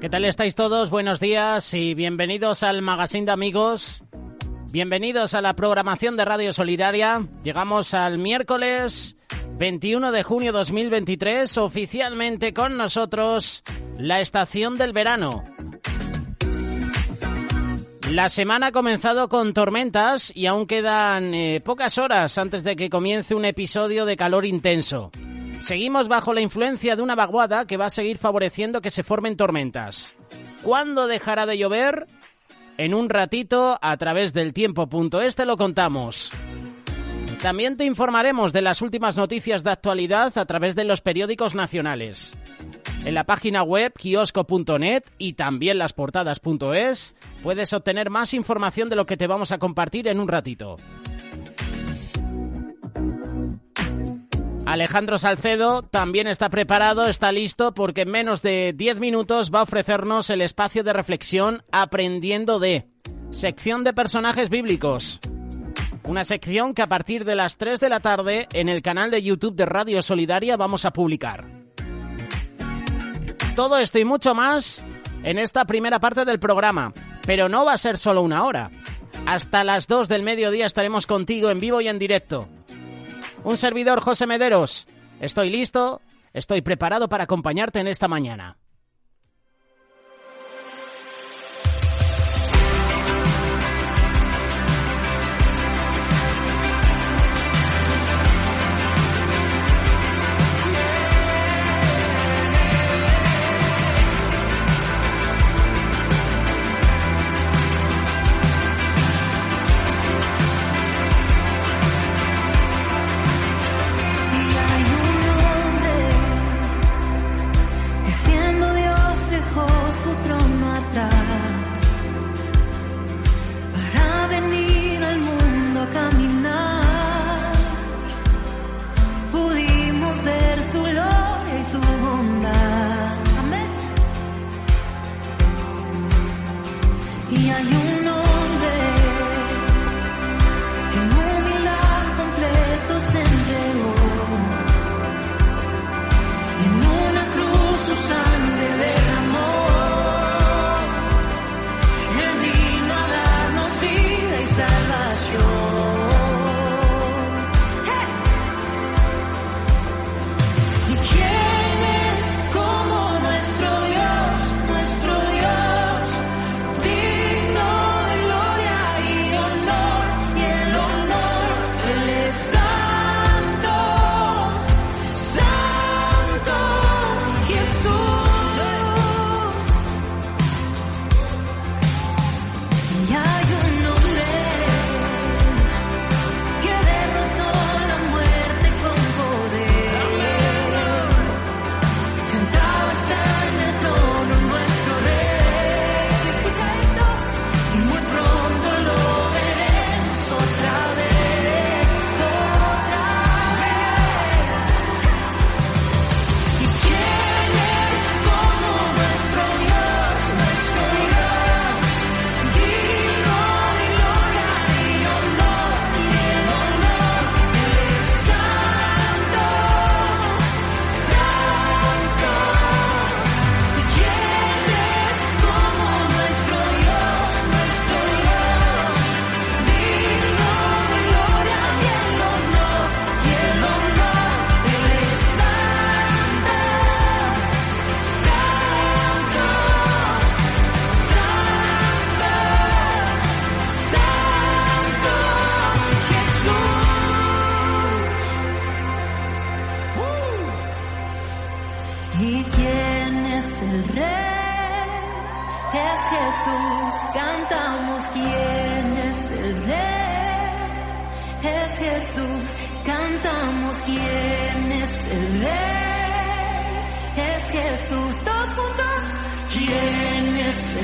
¿Qué tal estáis todos? Buenos días y bienvenidos al Magazín de Amigos. Bienvenidos a la programación de Radio Solidaria. Llegamos al miércoles 21 de junio 2023, oficialmente con nosotros la estación del verano. La semana ha comenzado con tormentas y aún quedan pocas horas antes de que comience un episodio de calor intenso. Seguimos bajo la influencia de una vaguada que va a seguir favoreciendo que se formen tormentas. ¿Cuándo dejará de llover? En un ratito, a través del tiempo.es te lo contamos. También te informaremos de las últimas noticias de actualidad a través de los periódicos nacionales. En la página web kiosco.net y también lasportadas.es puedes obtener más información de lo que te vamos a compartir en un ratito. Alejandro Salcedo también está preparado, está listo, porque en menos de 10 minutos va a ofrecernos el espacio de reflexión Aprendiendo de, sección de personajes bíblicos. Una sección que a partir de las 3 de la tarde en el canal de YouTube de Radio Solidaria vamos a publicar. Todo esto y mucho más en esta primera parte del programa, pero no va a ser solo una hora. Hasta las 2 del mediodía estaremos contigo en vivo y en directo. Un servidor, José Mederos. Estoy listo, estoy preparado para acompañarte en esta mañana. ¿Quién es?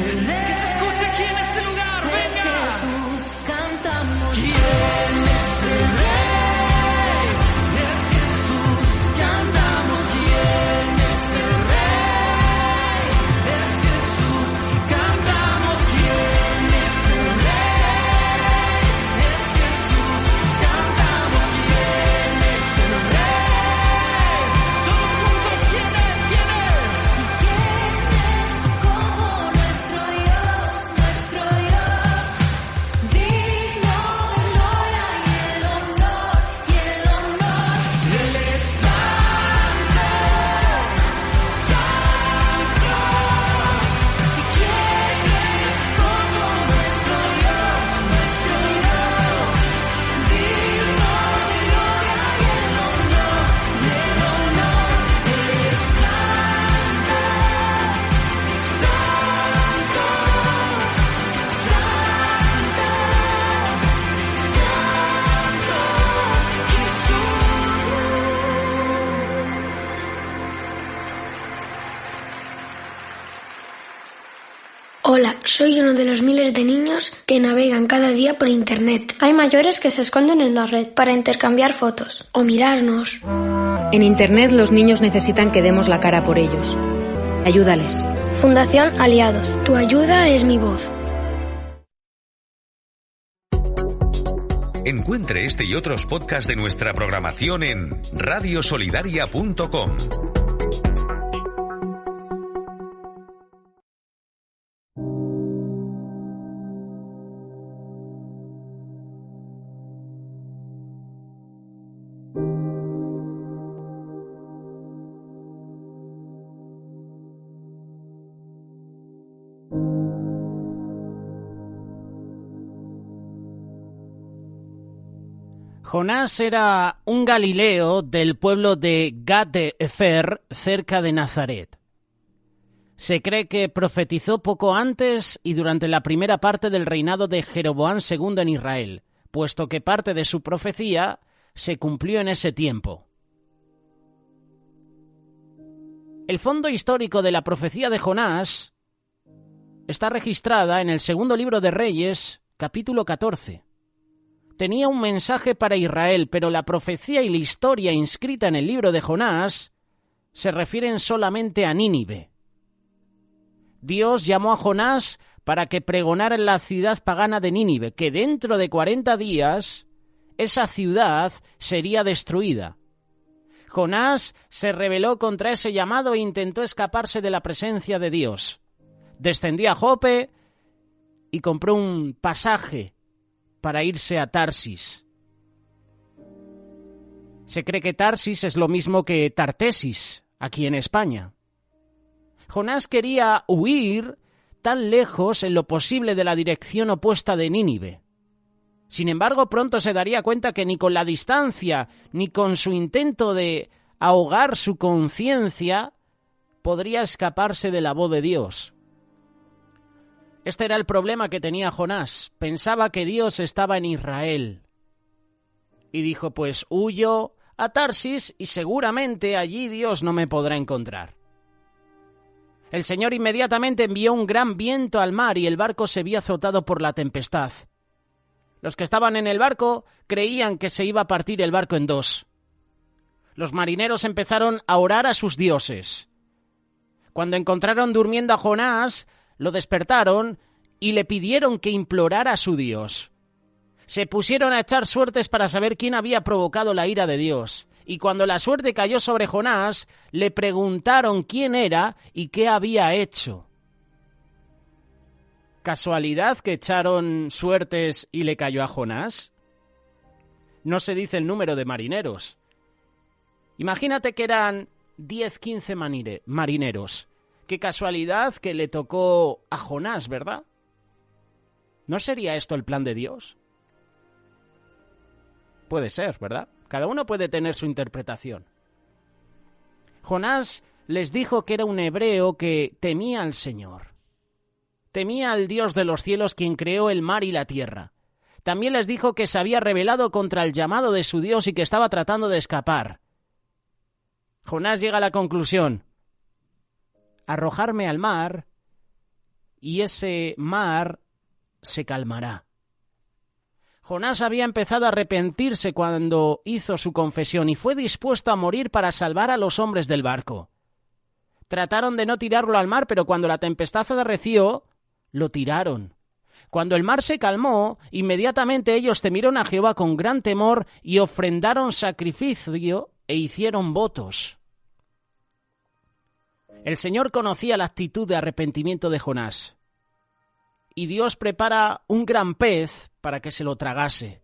Hola, soy uno de los miles de niños que navegan cada día por Internet. Hay mayores que se esconden en la red para intercambiar fotos o mirarnos. En Internet los niños necesitan que demos la cara por ellos. Ayúdales. Fundación Aliados. Tu ayuda es mi voz. Encuentre este y otros podcasts de nuestra programación en radiosolidaria.com. Jonás era un galileo del pueblo de Gad de Efer, cerca de Nazaret. Se cree que profetizó poco antes y durante la primera parte del reinado de Jeroboam II en Israel, puesto que parte de su profecía se cumplió en ese tiempo. El fondo histórico de la profecía de Jonás está registrada en el segundo libro de Reyes, capítulo 14. Tenía un mensaje para Israel, pero la profecía y la historia inscrita en el libro de Jonás se refieren solamente a Nínive. Dios llamó a Jonás para que pregonara en la ciudad pagana de Nínive, que dentro de 40 días esa ciudad sería destruida. Jonás se rebeló contra ese llamado e intentó escaparse de la presencia de Dios. Descendió a Jope y compró un pasaje para irse a Tarsis. Se cree que Tarsis es lo mismo que Tartesis, aquí en España. Jonás quería huir tan lejos en lo posible de la dirección opuesta de Nínive. Sin embargo, pronto se daría cuenta que ni con la distancia, ni con su intento de ahogar su conciencia, podría escaparse de la voz de Dios. Este era el problema que tenía Jonás. Pensaba que Dios estaba en Israel. Y dijo, pues huyo a Tarsis y seguramente allí Dios no me podrá encontrar. El Señor inmediatamente envió un gran viento al mar y el barco se vio azotado por la tempestad. Los que estaban en el barco creían que se iba a partir el barco en dos. Los marineros empezaron a orar a sus dioses. Cuando encontraron durmiendo a Jonás, lo despertaron y le pidieron que implorara a su Dios. Se pusieron a echar suertes para saber quién había provocado la ira de Dios. Y cuando la suerte cayó sobre Jonás, le preguntaron quién era y qué había hecho. ¿Casualidad que echaron suertes y le cayó a Jonás? No se dice el número de marineros. Imagínate que eran 10, 15 marineros. Qué casualidad que le tocó a Jonás, ¿verdad? ¿No sería esto el plan de Dios? Puede ser, ¿verdad? Cada uno puede tener su interpretación. Jonás les dijo que era un hebreo que temía al Señor. Temía al Dios de los cielos, quien creó el mar y la tierra. También les dijo que se había rebelado contra el llamado de su Dios y que estaba tratando de escapar. Jonás llega a la conclusión: arrojarme al mar y ese mar se calmará. Jonás había empezado a arrepentirse cuando hizo su confesión y fue dispuesto a morir para salvar a los hombres del barco. Trataron de no tirarlo al mar, pero cuando la tempestad se arreció, lo tiraron. Cuando el mar se calmó, inmediatamente ellos temieron a Jehová con gran temor y ofrendaron sacrificio e hicieron votos. El Señor conocía la actitud de arrepentimiento de Jonás. Y Dios prepara un gran pez para que se lo tragase.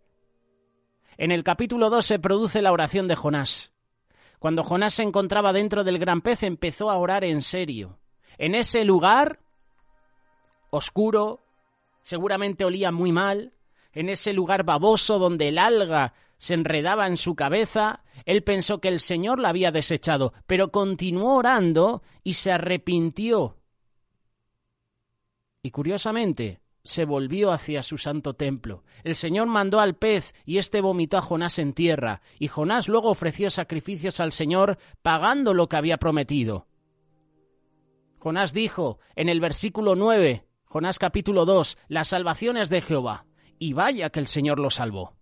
En el capítulo 2 se produce la oración de Jonás. Cuando Jonás se encontraba dentro del gran pez, empezó a orar en serio. En ese lugar oscuro, seguramente olía muy mal, en ese lugar baboso donde el alga se enredaba en su cabeza, él pensó que el Señor la había desechado, pero continuó orando y se arrepintió. Y curiosamente, se volvió hacia su santo templo. El Señor mandó al pez y éste vomitó a Jonás en tierra, y Jonás luego ofreció sacrificios al Señor, pagando lo que había prometido. Jonás dijo en el versículo 9, Jonás capítulo 2, las salvaciones de Jehová. Y vaya que el Señor lo salvó.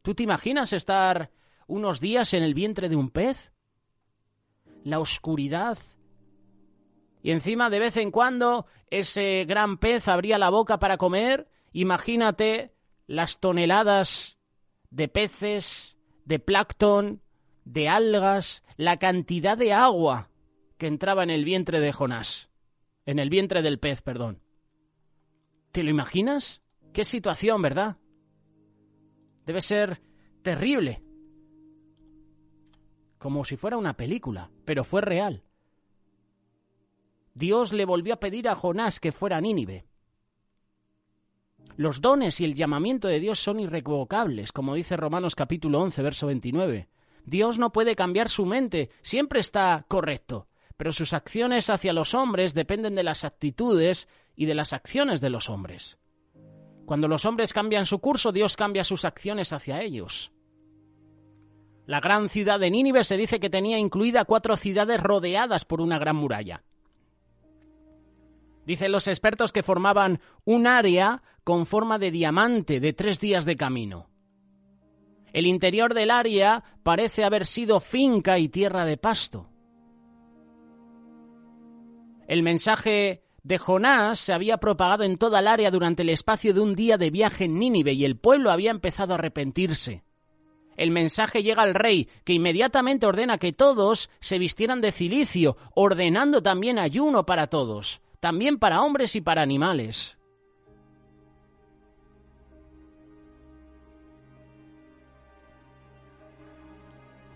¿Tú te imaginas estar unos días en el vientre de un pez? La oscuridad. Y encima de vez en cuando ese gran pez abría la boca para comer. Imagínate las toneladas de peces, de plancton, de algas, la cantidad de agua que entraba en el vientre de Jonás. En el vientre del pez, perdón. ¿Te lo imaginas? Qué situación, ¿verdad? Debe ser terrible. Como si fuera una película, pero fue real. Dios le volvió a pedir a Jonás que fuera a Nínive. Los dones y el llamamiento de Dios son irrevocables, como dice Romanos capítulo 11, verso 29. Dios no puede cambiar su mente, siempre está correcto, pero sus acciones hacia los hombres dependen de las actitudes y de las acciones de los hombres. Cuando los hombres cambian su curso, Dios cambia sus acciones hacia ellos. La gran ciudad de Nínive se dice que tenía incluida 4 ciudades rodeadas por una gran muralla. Dicen los expertos que formaban un área con forma de diamante de 3 días de camino. El interior del área parece haber sido finca y tierra de pasto. El mensaje de Jonás se había propagado en toda el área durante el espacio de un día de viaje en Nínive y el pueblo había empezado a arrepentirse. El mensaje llega al rey, que inmediatamente ordena que todos se vistieran de cilicio, ordenando también ayuno para todos, también para hombres y para animales.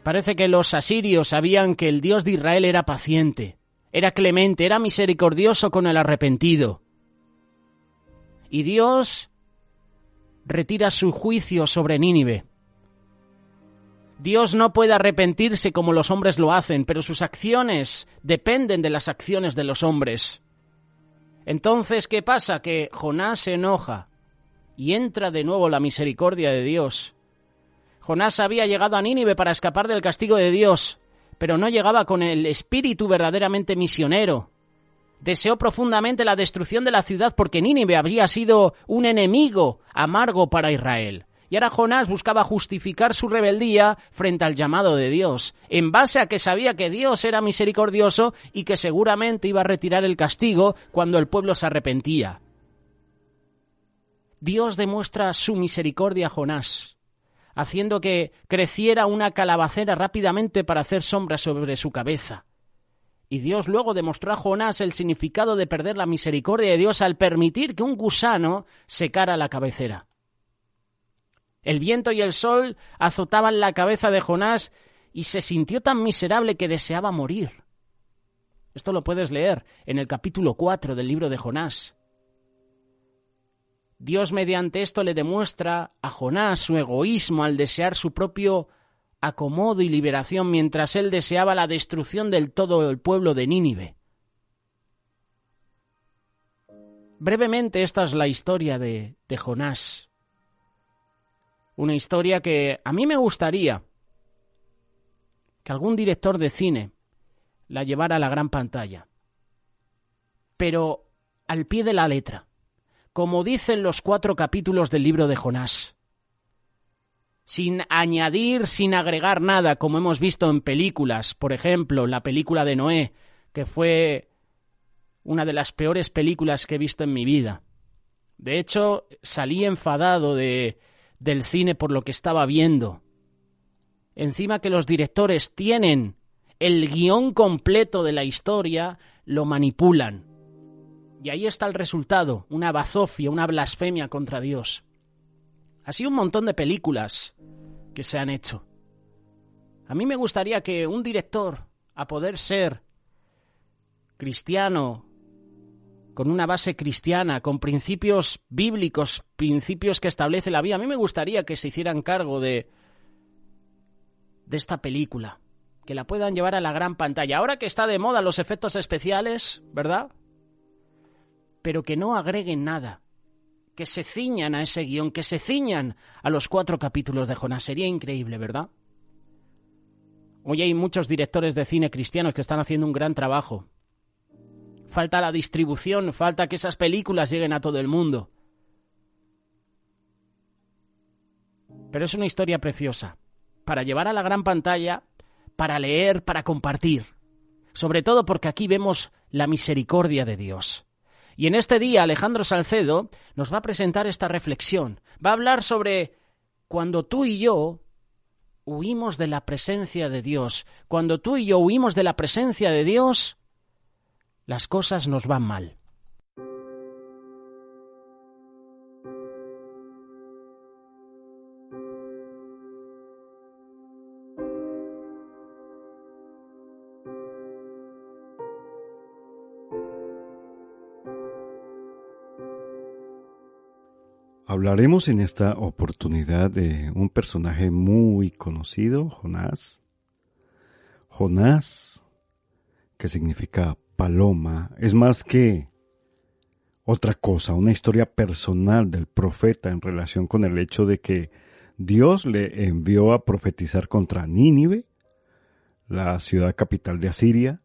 Parece que los asirios sabían que el Dios de Israel era paciente, era clemente, era misericordioso con el arrepentido. Y Dios retira su juicio sobre Nínive. Dios no puede arrepentirse como los hombres lo hacen, pero sus acciones dependen de las acciones de los hombres. Entonces, ¿qué pasa? Que Jonás se enoja y entra de nuevo la misericordia de Dios. Jonás había llegado a Nínive para escapar del castigo de Dios, pero no llegaba con el espíritu verdaderamente misionero. Deseó profundamente la destrucción de la ciudad porque Nínive habría sido un enemigo amargo para Israel. Y ahora Jonás buscaba justificar su rebeldía frente al llamado de Dios, en base a que sabía que Dios era misericordioso y que seguramente iba a retirar el castigo cuando el pueblo se arrepentía. Dios demuestra su misericordia a Jonás, haciendo que creciera una calabacera rápidamente para hacer sombra sobre su cabeza. Y Dios luego demostró a Jonás el significado de perder la misericordia de Dios al permitir que un gusano secara la cabecera. El viento y el sol azotaban la cabeza de Jonás y se sintió tan miserable que deseaba morir. Esto lo puedes leer en el capítulo 4 del libro de Jonás. Dios mediante esto le demuestra a Jonás su egoísmo al desear su propio acomodo y liberación mientras él deseaba la destrucción del todo el pueblo de Nínive. Brevemente, esta es la historia de Jonás. Una historia que a mí me gustaría que algún director de cine la llevara a la gran pantalla. Pero al pie de la letra, como dicen los 4 capítulos del libro de Jonás. Sin añadir, sin agregar nada, como hemos visto en películas. Por ejemplo, la película de Noé, que fue una de las peores películas que he visto en mi vida. De hecho, salí enfadado del cine por lo que estaba viendo. Encima que los directores tienen el guión completo de la historia, lo manipulan. Y ahí está el resultado, una bazofia, una blasfemia contra Dios. Así un montón de películas que se han hecho. A mí me gustaría que un director, a poder ser cristiano, con una base cristiana, con principios bíblicos, principios que establece la vida. A mí me gustaría que se hicieran cargo de esta película, que la puedan llevar a la gran pantalla. Ahora que está de moda los efectos especiales, ¿verdad? Pero que no agreguen nada, que se ciñan a ese guión, que se ciñan a los 4 capítulos de Jonás. Sería increíble, ¿verdad? Hoy hay muchos directores de cine cristianos que están haciendo un gran trabajo. falta la distribución, falta que esas películas lleguen a todo el mundo. Pero es una historia preciosa, para llevar a la gran pantalla, para leer, para compartir. Sobre todo porque aquí vemos la misericordia de Dios. Y en este día Alejandro Salcedo nos va a presentar esta reflexión. Va a hablar sobre cuando tú y yo huimos de la presencia de Dios. Cuando tú y yo huimos de la presencia de Dios, las cosas nos van mal. Hablaremos en esta oportunidad de un personaje muy conocido, Jonás. Jonás, que significa paloma, es más que otra cosa, una historia personal del profeta en relación con el hecho de que Dios le envió a profetizar contra Nínive, la ciudad capital de Asiria.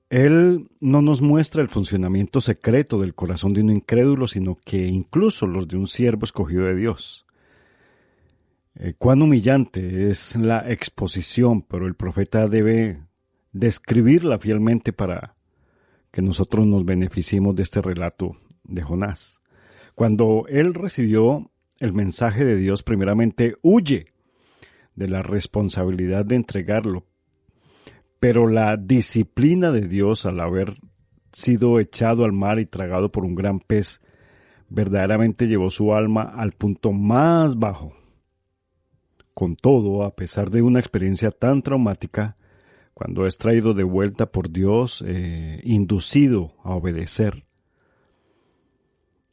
Él no nos muestra el funcionamiento secreto del corazón de un incrédulo, sino que incluso los de un siervo escogido de Dios. Cuán humillante es la exposición, pero el profeta debe describirla fielmente para que nosotros nos beneficiemos de este relato de Jonás. Cuando él recibió el mensaje de Dios, primeramente huye de la responsabilidad de entregarlo. Pero la disciplina de Dios al haber sido echado al mar y tragado por un gran pez, verdaderamente llevó su alma al punto más bajo. Con todo, a pesar de una experiencia tan traumática, cuando es traído de vuelta por Dios, inducido a obedecer,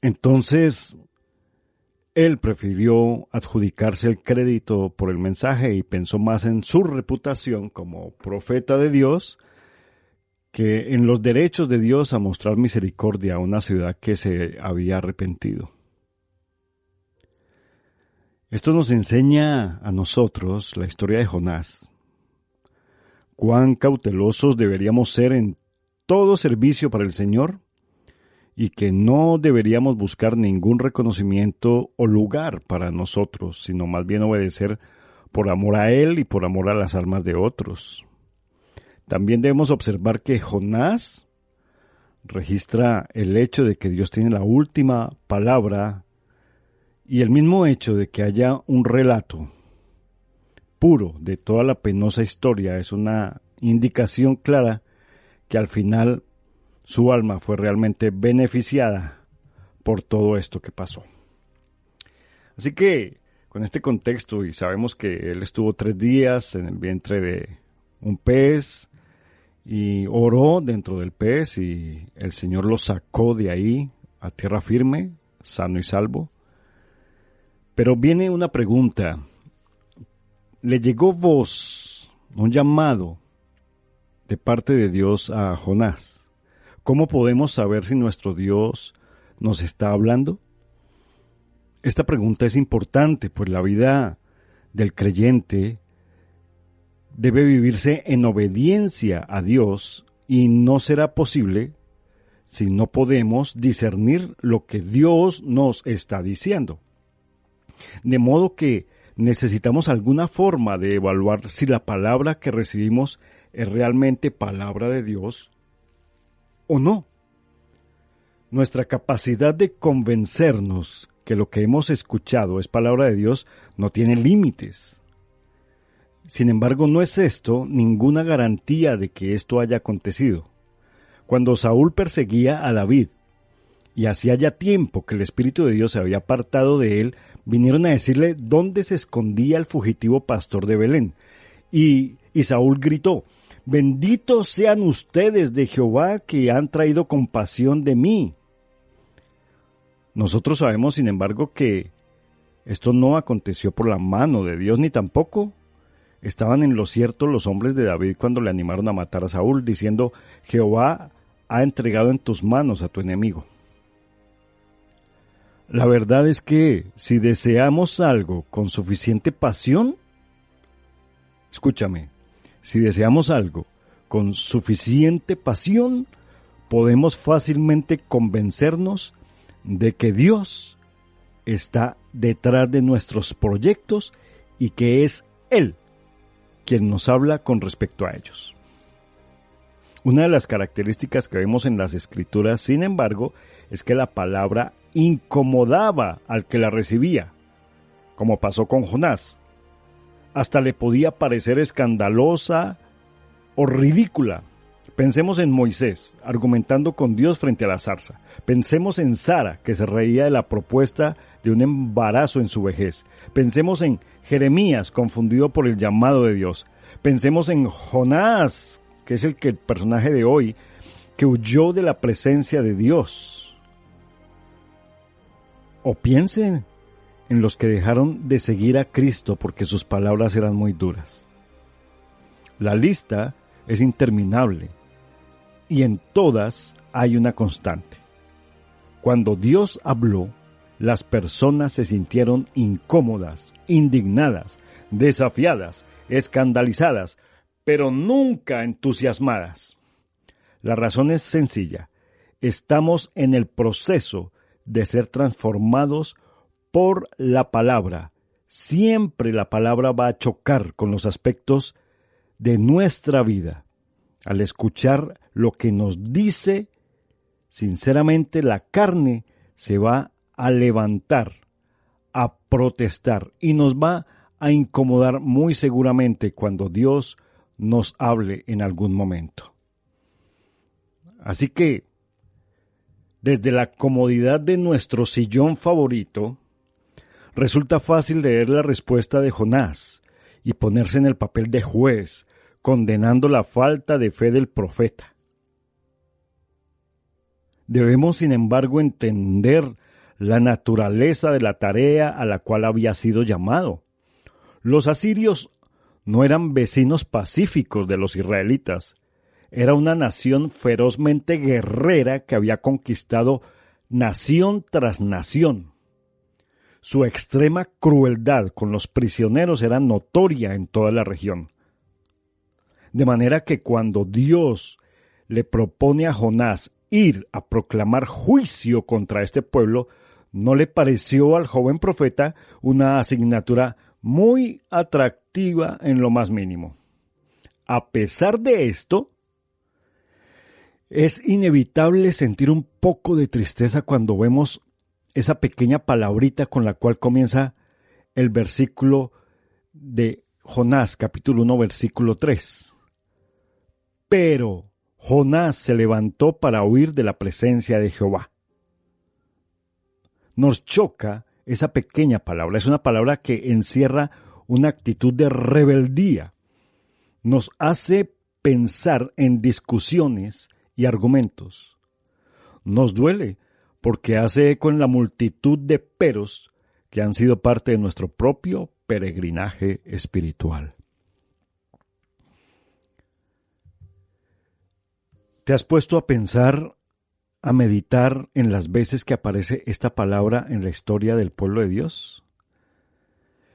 entonces él prefirió adjudicarse el crédito por el mensaje y pensó más en su reputación como profeta de Dios que en los derechos de Dios a mostrar misericordia a una ciudad que se había arrepentido. Esto nos enseña a nosotros la historia de Jonás. Cuán cautelosos deberíamos ser en todo servicio para el Señor, y que no deberíamos buscar ningún reconocimiento o lugar para nosotros, sino más bien obedecer por amor a Él y por amor a las almas de otros. También debemos observar que Jonás registra el hecho de que Dios tiene la última palabra y el mismo hecho de que haya un relato puro de toda la penosa historia es una indicación clara que al final su alma fue realmente beneficiada por todo esto que pasó. Así que, con este contexto, y sabemos que él estuvo 3 días en el vientre de un pez, y oró dentro del pez, y el Señor lo sacó de ahí a tierra firme, sano y salvo. Pero viene una pregunta. ¿Le llegó voz, un llamado de parte de Dios a Jonás? ¿Cómo podemos saber si nuestro Dios nos está hablando? Esta pregunta es importante, pues la vida del creyente debe vivirse en obediencia a Dios y no será posible si no podemos discernir lo que Dios nos está diciendo. De modo que necesitamos alguna forma de evaluar si la palabra que recibimos es realmente palabra de Dios o no. Nuestra capacidad de convencernos que lo que hemos escuchado es palabra de Dios no tiene límites. Sin embargo, no es esto ninguna garantía de que esto haya acontecido. Cuando Saúl perseguía a David, y hacía ya tiempo que el Espíritu de Dios se había apartado de él, vinieron a decirle dónde se escondía el fugitivo pastor de Belén. Y Saúl gritó: «Benditos sean ustedes de Jehová que han traído compasión de mí». Nosotros sabemos, sin embargo, que esto no aconteció por la mano de Dios, ni tampoco estaban en lo cierto los hombres de David cuando le animaron a matar a Saúl, diciendo: «Jehová ha entregado en tus manos a tu enemigo». La verdad es que si deseamos algo con suficiente pasión, escúchame, si deseamos algo con suficiente pasión, podemos fácilmente convencernos de que Dios está detrás de nuestros proyectos y que es Él quien nos habla con respecto a ellos. Una de las características que vemos en las Escrituras, sin embargo, es que la palabra incomodaba al que la recibía, como pasó con Jonás. Hasta le podía parecer escandalosa o ridícula. Pensemos en Moisés, argumentando con Dios frente a la zarza. Pensemos en Sara, que se reía de la propuesta de un embarazo en su vejez. Pensemos en Jeremías, confundido por el llamado de Dios. Pensemos en Jonás, que es el personaje de hoy, que huyó de la presencia de Dios. O piensen en los que dejaron de seguir a Cristo porque sus palabras eran muy duras. La lista es interminable y en todas hay una constante. Cuando Dios habló, las personas se sintieron incómodas, indignadas, desafiadas, escandalizadas, pero nunca entusiasmadas. La razón es sencilla. Estamos en el proceso de ser transformados por la palabra. Siempre la palabra va a chocar con los aspectos de nuestra vida. Al escuchar lo que nos dice, sinceramente la carne se va a levantar, a protestar y nos va a incomodar muy seguramente cuando Dios nos hable en algún momento. Así que, desde la comodidad de nuestro sillón favorito, resulta fácil leer la respuesta de Jonás y ponerse en el papel de juez, condenando la falta de fe del profeta. Debemos, sin embargo, entender la naturaleza de la tarea a la cual había sido llamado. Los asirios no eran vecinos pacíficos de los israelitas. Era una nación ferozmente guerrera que había conquistado nación tras nación. Su extrema crueldad con los prisioneros era notoria en toda la región. De manera que cuando Dios le propone a Jonás ir a proclamar juicio contra este pueblo, no le pareció al joven profeta una asignatura muy atractiva en lo más mínimo. A pesar de esto, es inevitable sentir un poco de tristeza cuando vemos esa pequeña palabrita con la cual comienza el versículo de Jonás, capítulo 1, versículo 3. Pero Jonás se levantó para huir de la presencia de Jehová. Nos choca esa pequeña palabra. Es una palabra que encierra una actitud de rebeldía. Nos hace pensar en discusiones y argumentos. Nos duele porque hace eco en la multitud de peros que han sido parte de nuestro propio peregrinaje espiritual. ¿Te has puesto a pensar, a meditar en las veces que aparece esta palabra en la historia del pueblo de Dios?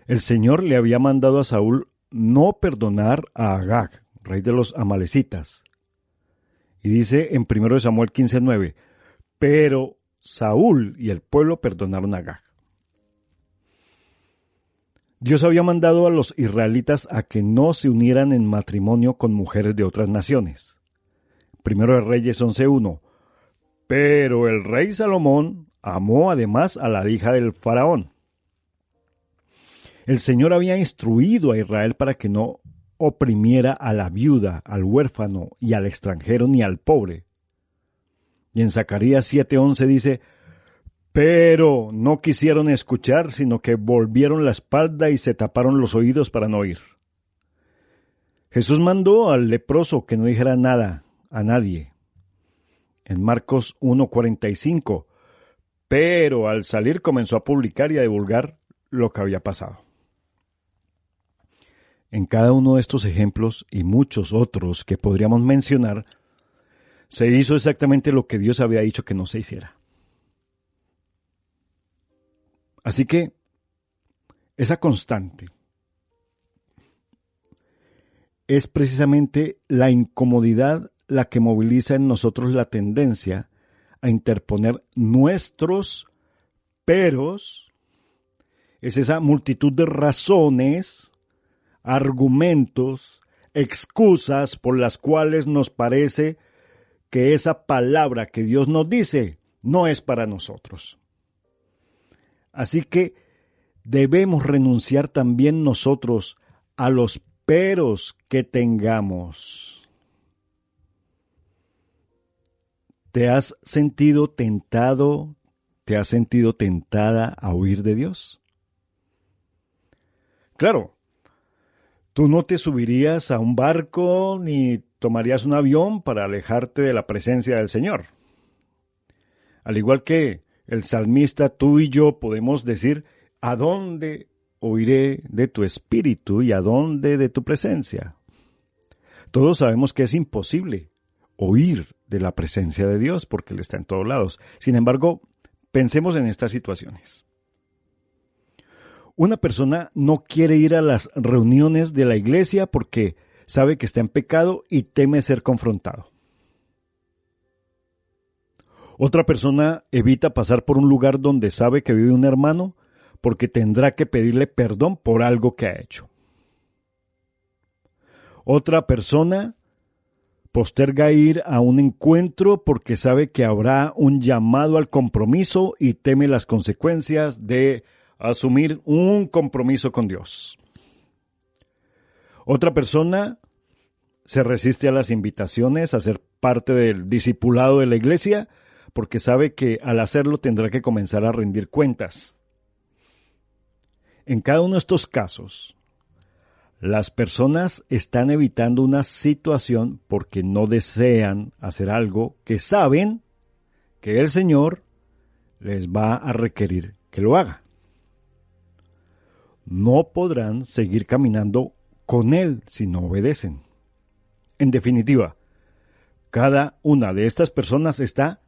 El Señor le había mandado a Saúl no perdonar a Agag, rey de los amalecitas. Y dice en 1 Samuel 15:9, pero Saúl y el pueblo perdonaron a Agag. Dios había mandado a los israelitas a que no se unieran en matrimonio con mujeres de otras naciones. 1 Reyes 11:1. Pero el rey Salomón amó además a la hija del faraón. El Señor había instruido a Israel para que no oprimiera a la viuda, al huérfano y al extranjero ni al pobre. Y en Zacarías 7:11 dice, pero no quisieron escuchar, sino que volvieron la espalda y se taparon los oídos para no oír. Jesús mandó al leproso que no dijera nada a nadie. En Marcos 1:45, pero al salir comenzó a publicar y a divulgar lo que había pasado. En cada uno de estos ejemplos y muchos otros que podríamos mencionar, se hizo exactamente lo que Dios había dicho que no se hiciera. Así que esa constante es precisamente la incomodidad la que moviliza en nosotros la tendencia a interponer nuestros peros. Es esa multitud de razones, argumentos, excusas por las cuales nos parece que esa palabra que Dios nos dice no es para nosotros. Así que debemos renunciar también nosotros a los peros que tengamos. ¿Te has sentido tentado? ¿Te has sentido tentada a huir de Dios? Claro, tú no te subirías a un barco ni tomarías un avión para alejarte de la presencia del Señor. Al igual que el salmista, tú y yo podemos decir, ¿a dónde huiré de tu espíritu y a dónde de tu presencia? Todos sabemos que es imposible huir de la presencia de Dios porque Él está en todos lados. Sin embargo, pensemos en estas situaciones. Una persona no quiere ir a las reuniones de la iglesia porque sabe que está en pecado y teme ser confrontado. Otra persona evita pasar por un lugar donde sabe que vive un hermano porque tendrá que pedirle perdón por algo que ha hecho. Otra persona posterga ir a un encuentro porque sabe que habrá un llamado al compromiso y teme las consecuencias de asumir un compromiso con Dios. Otra persona se resiste a las invitaciones a ser parte del discipulado de la iglesia porque sabe que al hacerlo tendrá que comenzar a rendir cuentas. En cada uno de estos casos, las personas están evitando una situación porque no desean hacer algo que saben que el Señor les va a requerir que lo haga. No podrán seguir caminando con Él si no obedecen. En definitiva, cada una de estas personas está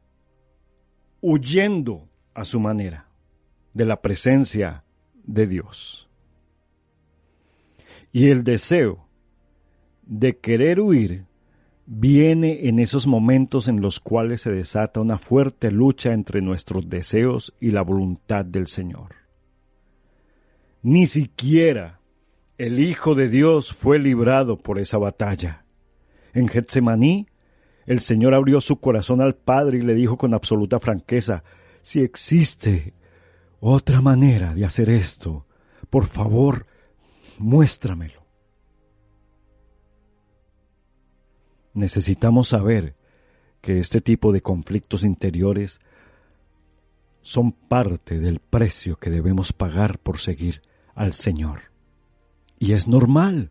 huyendo a su manera de la presencia de Dios. Y el deseo de querer huir viene en esos momentos en los cuales se desata una fuerte lucha entre nuestros deseos y la voluntad del Señor. Ni siquiera el Hijo de Dios fue librado por esa batalla. En Getsemaní, el Señor abrió su corazón al Padre y le dijo con absoluta franqueza, si existe otra manera de hacer esto, por favor, muéstramelo. Necesitamos saber que este tipo de conflictos interiores son parte del precio que debemos pagar por seguir al Señor. Y es normal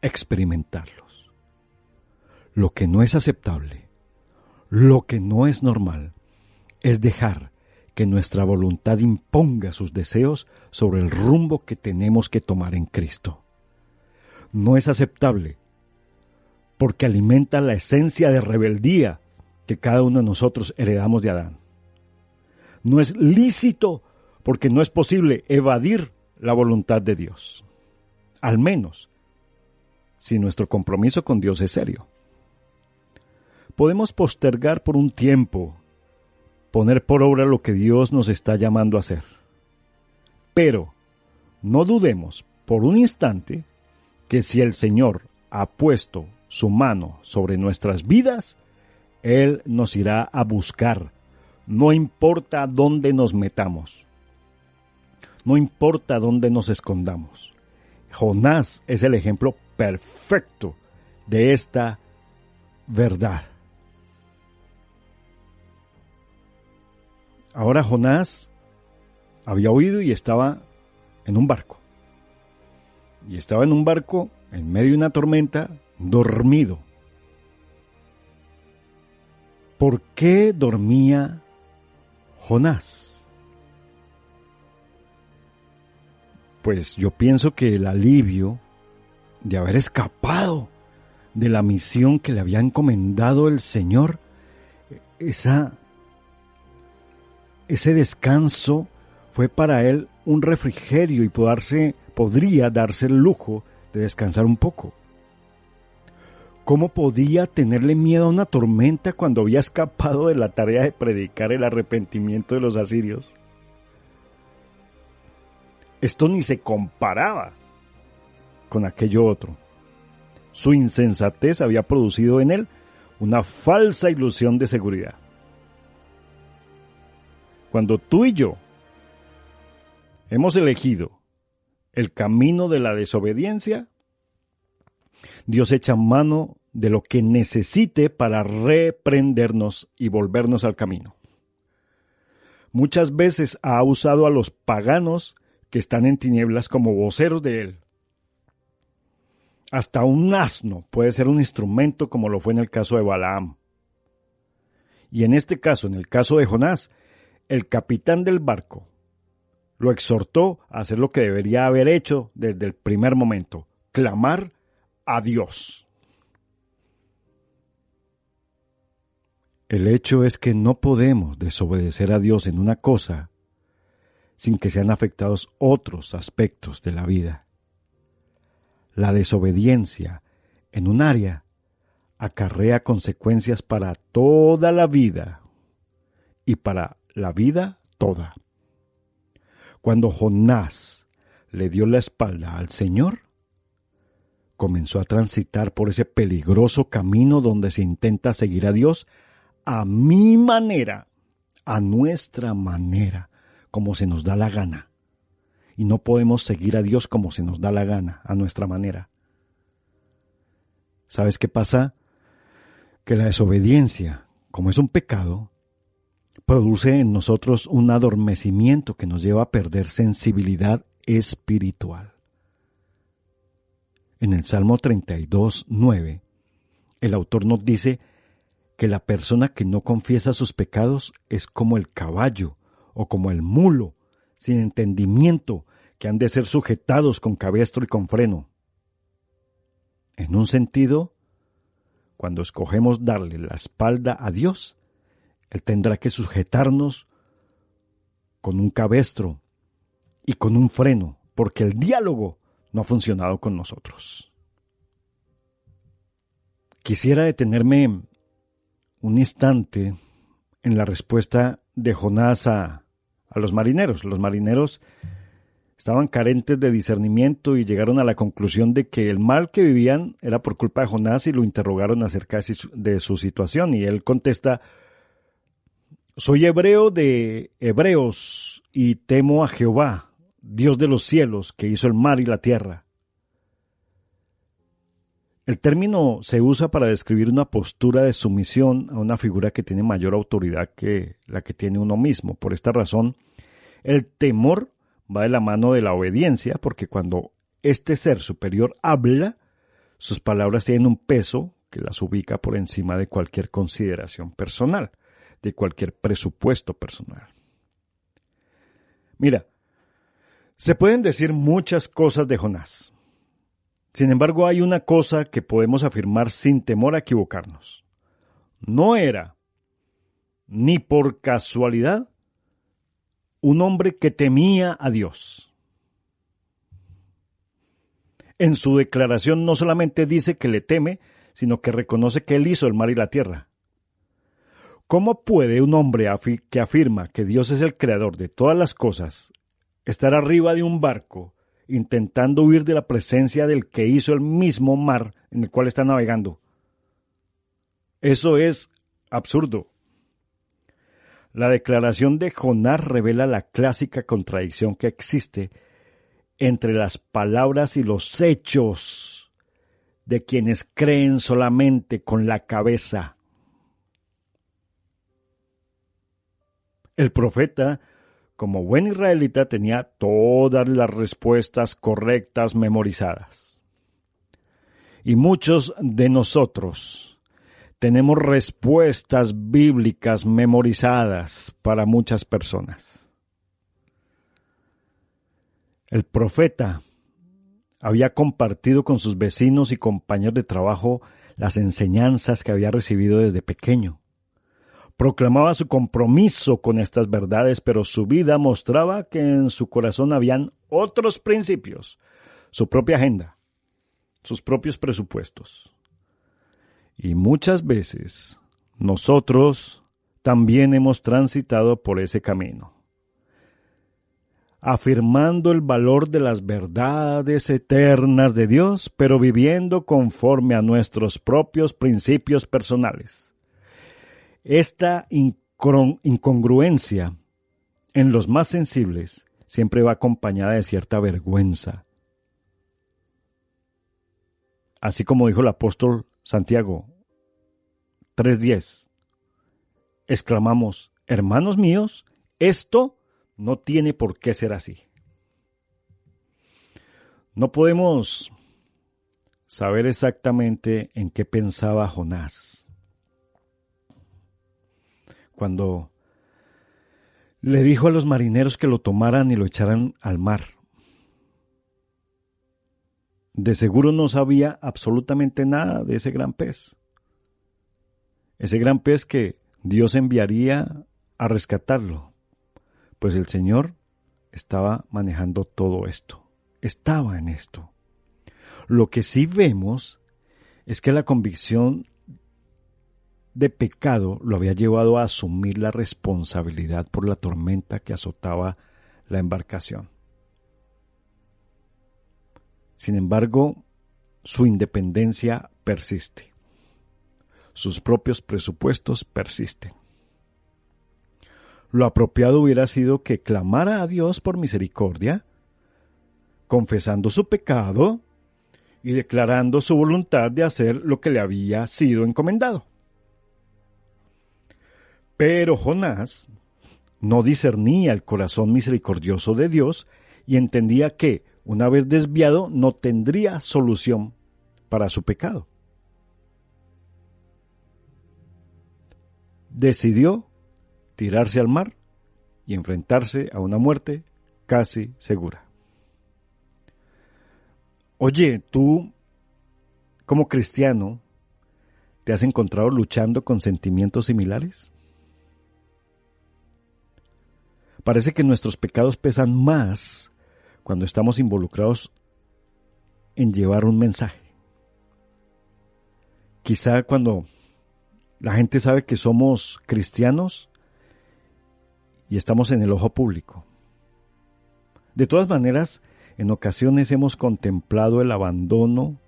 experimentarlos. Lo que no es aceptable, lo que no es normal, es dejar que nuestra voluntad imponga sus deseos sobre el rumbo que tenemos que tomar en Cristo. No es aceptable porque alimenta la esencia de rebeldía que cada uno de nosotros heredamos de Adán. No es lícito porque no es posible evadir la voluntad de Dios, al menos si nuestro compromiso con Dios es serio. Podemos postergar por un tiempo, poner por obra lo que Dios nos está llamando a hacer. Pero no dudemos por un instante que si el Señor ha puesto su mano sobre nuestras vidas, Él nos irá a buscar. No importa dónde nos metamos. No importa dónde nos escondamos. Jonás es el ejemplo perfecto de esta verdad. Ahora Jonás había huido y estaba en un barco. Y estaba en un barco en medio de una tormenta, dormido. ¿Por qué dormía Jonás? Pues yo pienso que el alivio de haber escapado de la misión que le había encomendado el Señor, ese descanso fue para él un refrigerio y podría darse el lujo de descansar un poco. ¿Cómo podía tenerle miedo a una tormenta cuando había escapado de la tarea de predicar el arrepentimiento de los asirios? Esto ni se comparaba con aquello otro. Su insensatez había producido en él una falsa ilusión de seguridad. Cuando tú y yo hemos elegido el camino de la desobediencia, Dios echa mano de lo que necesite para reprendernos y volvernos al camino. Muchas veces ha usado a los paganos que están en tinieblas como voceros de Él. Hasta un asno puede ser un instrumento, como lo fue en el caso de Balaam. Y en este caso, en el caso de Jonás, el capitán del barco lo exhortó a hacer lo que debería haber hecho desde el primer momento: clamar a Dios. El hecho es que no podemos desobedecer a Dios en una cosa sin que sean afectados otros aspectos de la vida. La desobediencia en un área acarrea consecuencias para toda la vida y para la vida toda. Cuando Jonás le dio la espalda al Señor, comenzó a transitar por ese peligroso camino donde se intenta seguir a Dios a mi manera, a nuestra manera, como se nos da la gana. Y no podemos seguir a Dios como se nos da la gana, a nuestra manera. ¿Sabes qué pasa? Que la desobediencia, como es un pecado, produce en nosotros un adormecimiento que nos lleva a perder sensibilidad espiritual. En el Salmo 32:9, el autor nos dice que la persona que no confiesa sus pecados es como el caballo o como el mulo, sin entendimiento, que han de ser sujetados con cabestro y con freno. En un sentido, cuando escogemos darle la espalda a Dios, Él tendrá que sujetarnos con un cabestro y con un freno, porque el diálogo no ha funcionado con nosotros. Quisiera detenerme un instante en la respuesta de Jonás a los marineros. Los marineros estaban carentes de discernimiento y llegaron a la conclusión de que el mal que vivían era por culpa de Jonás y lo interrogaron acerca de su situación. Y él contesta: soy hebreo de hebreos y temo a Jehová, Dios de los cielos, que hizo el mar y la tierra. El término se usa para describir una postura de sumisión a una figura que tiene mayor autoridad que la que tiene uno mismo. Por esta razón, el temor va de la mano de la obediencia, porque cuando este ser superior habla, sus palabras tienen un peso que las ubica por encima de cualquier consideración personal, de cualquier presupuesto personal. Mira, se pueden decir muchas cosas de Jonás. Sin embargo, hay una cosa que podemos afirmar sin temor a equivocarnos. No era, ni por casualidad, un hombre que temía a Dios. En su declaración no solamente dice que le teme, sino que reconoce que Él hizo el mar y la tierra. ¿Cómo puede un hombre que afirma que Dios es el creador de todas las cosas estar arriba de un barco intentando huir de la presencia del que hizo el mismo mar en el cual está navegando? Eso es absurdo. La declaración de Jonás revela la clásica contradicción que existe entre las palabras y los hechos de quienes creen solamente con la cabeza. El profeta, como buen israelita, tenía todas las respuestas correctas memorizadas. Y muchos de nosotros tenemos respuestas bíblicas memorizadas para muchas personas. El profeta había compartido con sus vecinos y compañeros de trabajo las enseñanzas que había recibido desde pequeño. Proclamaba su compromiso con estas verdades, pero su vida mostraba que en su corazón habían otros principios, su propia agenda, sus propios presupuestos. Y muchas veces nosotros también hemos transitado por ese camino, afirmando el valor de las verdades eternas de Dios, pero viviendo conforme a nuestros propios principios personales. Esta incongruencia en los más sensibles siempre va acompañada de cierta vergüenza. Así como dijo el apóstol Santiago 3:10, exclamamos: hermanos míos, esto no tiene por qué ser así. No podemos saber exactamente en qué pensaba Jonás cuando le dijo a los marineros que lo tomaran y lo echaran al mar. De seguro no sabía absolutamente nada de ese gran pez. Ese gran pez que Dios enviaría a rescatarlo. Pues el Señor estaba manejando todo esto. Estaba en esto. Lo que sí vemos es que la convicción de pecado lo había llevado a asumir la responsabilidad por la tormenta que azotaba la embarcación. Sin embargo, su independencia persiste. Sus propios presupuestos persisten. Lo apropiado hubiera sido que clamara a Dios por misericordia, confesando su pecado y declarando su voluntad de hacer lo que le había sido encomendado. Pero Jonás no discernía el corazón misericordioso de Dios y entendía que, una vez desviado, no tendría solución para su pecado. Decidió tirarse al mar y enfrentarse a una muerte casi segura. Oye, tú, como cristiano, ¿te has encontrado luchando con sentimientos similares? Parece que nuestros pecados pesan más cuando estamos involucrados en llevar un mensaje. Quizá cuando la gente sabe que somos cristianos y estamos en el ojo público. De todas maneras, en ocasiones hemos contemplado el abandono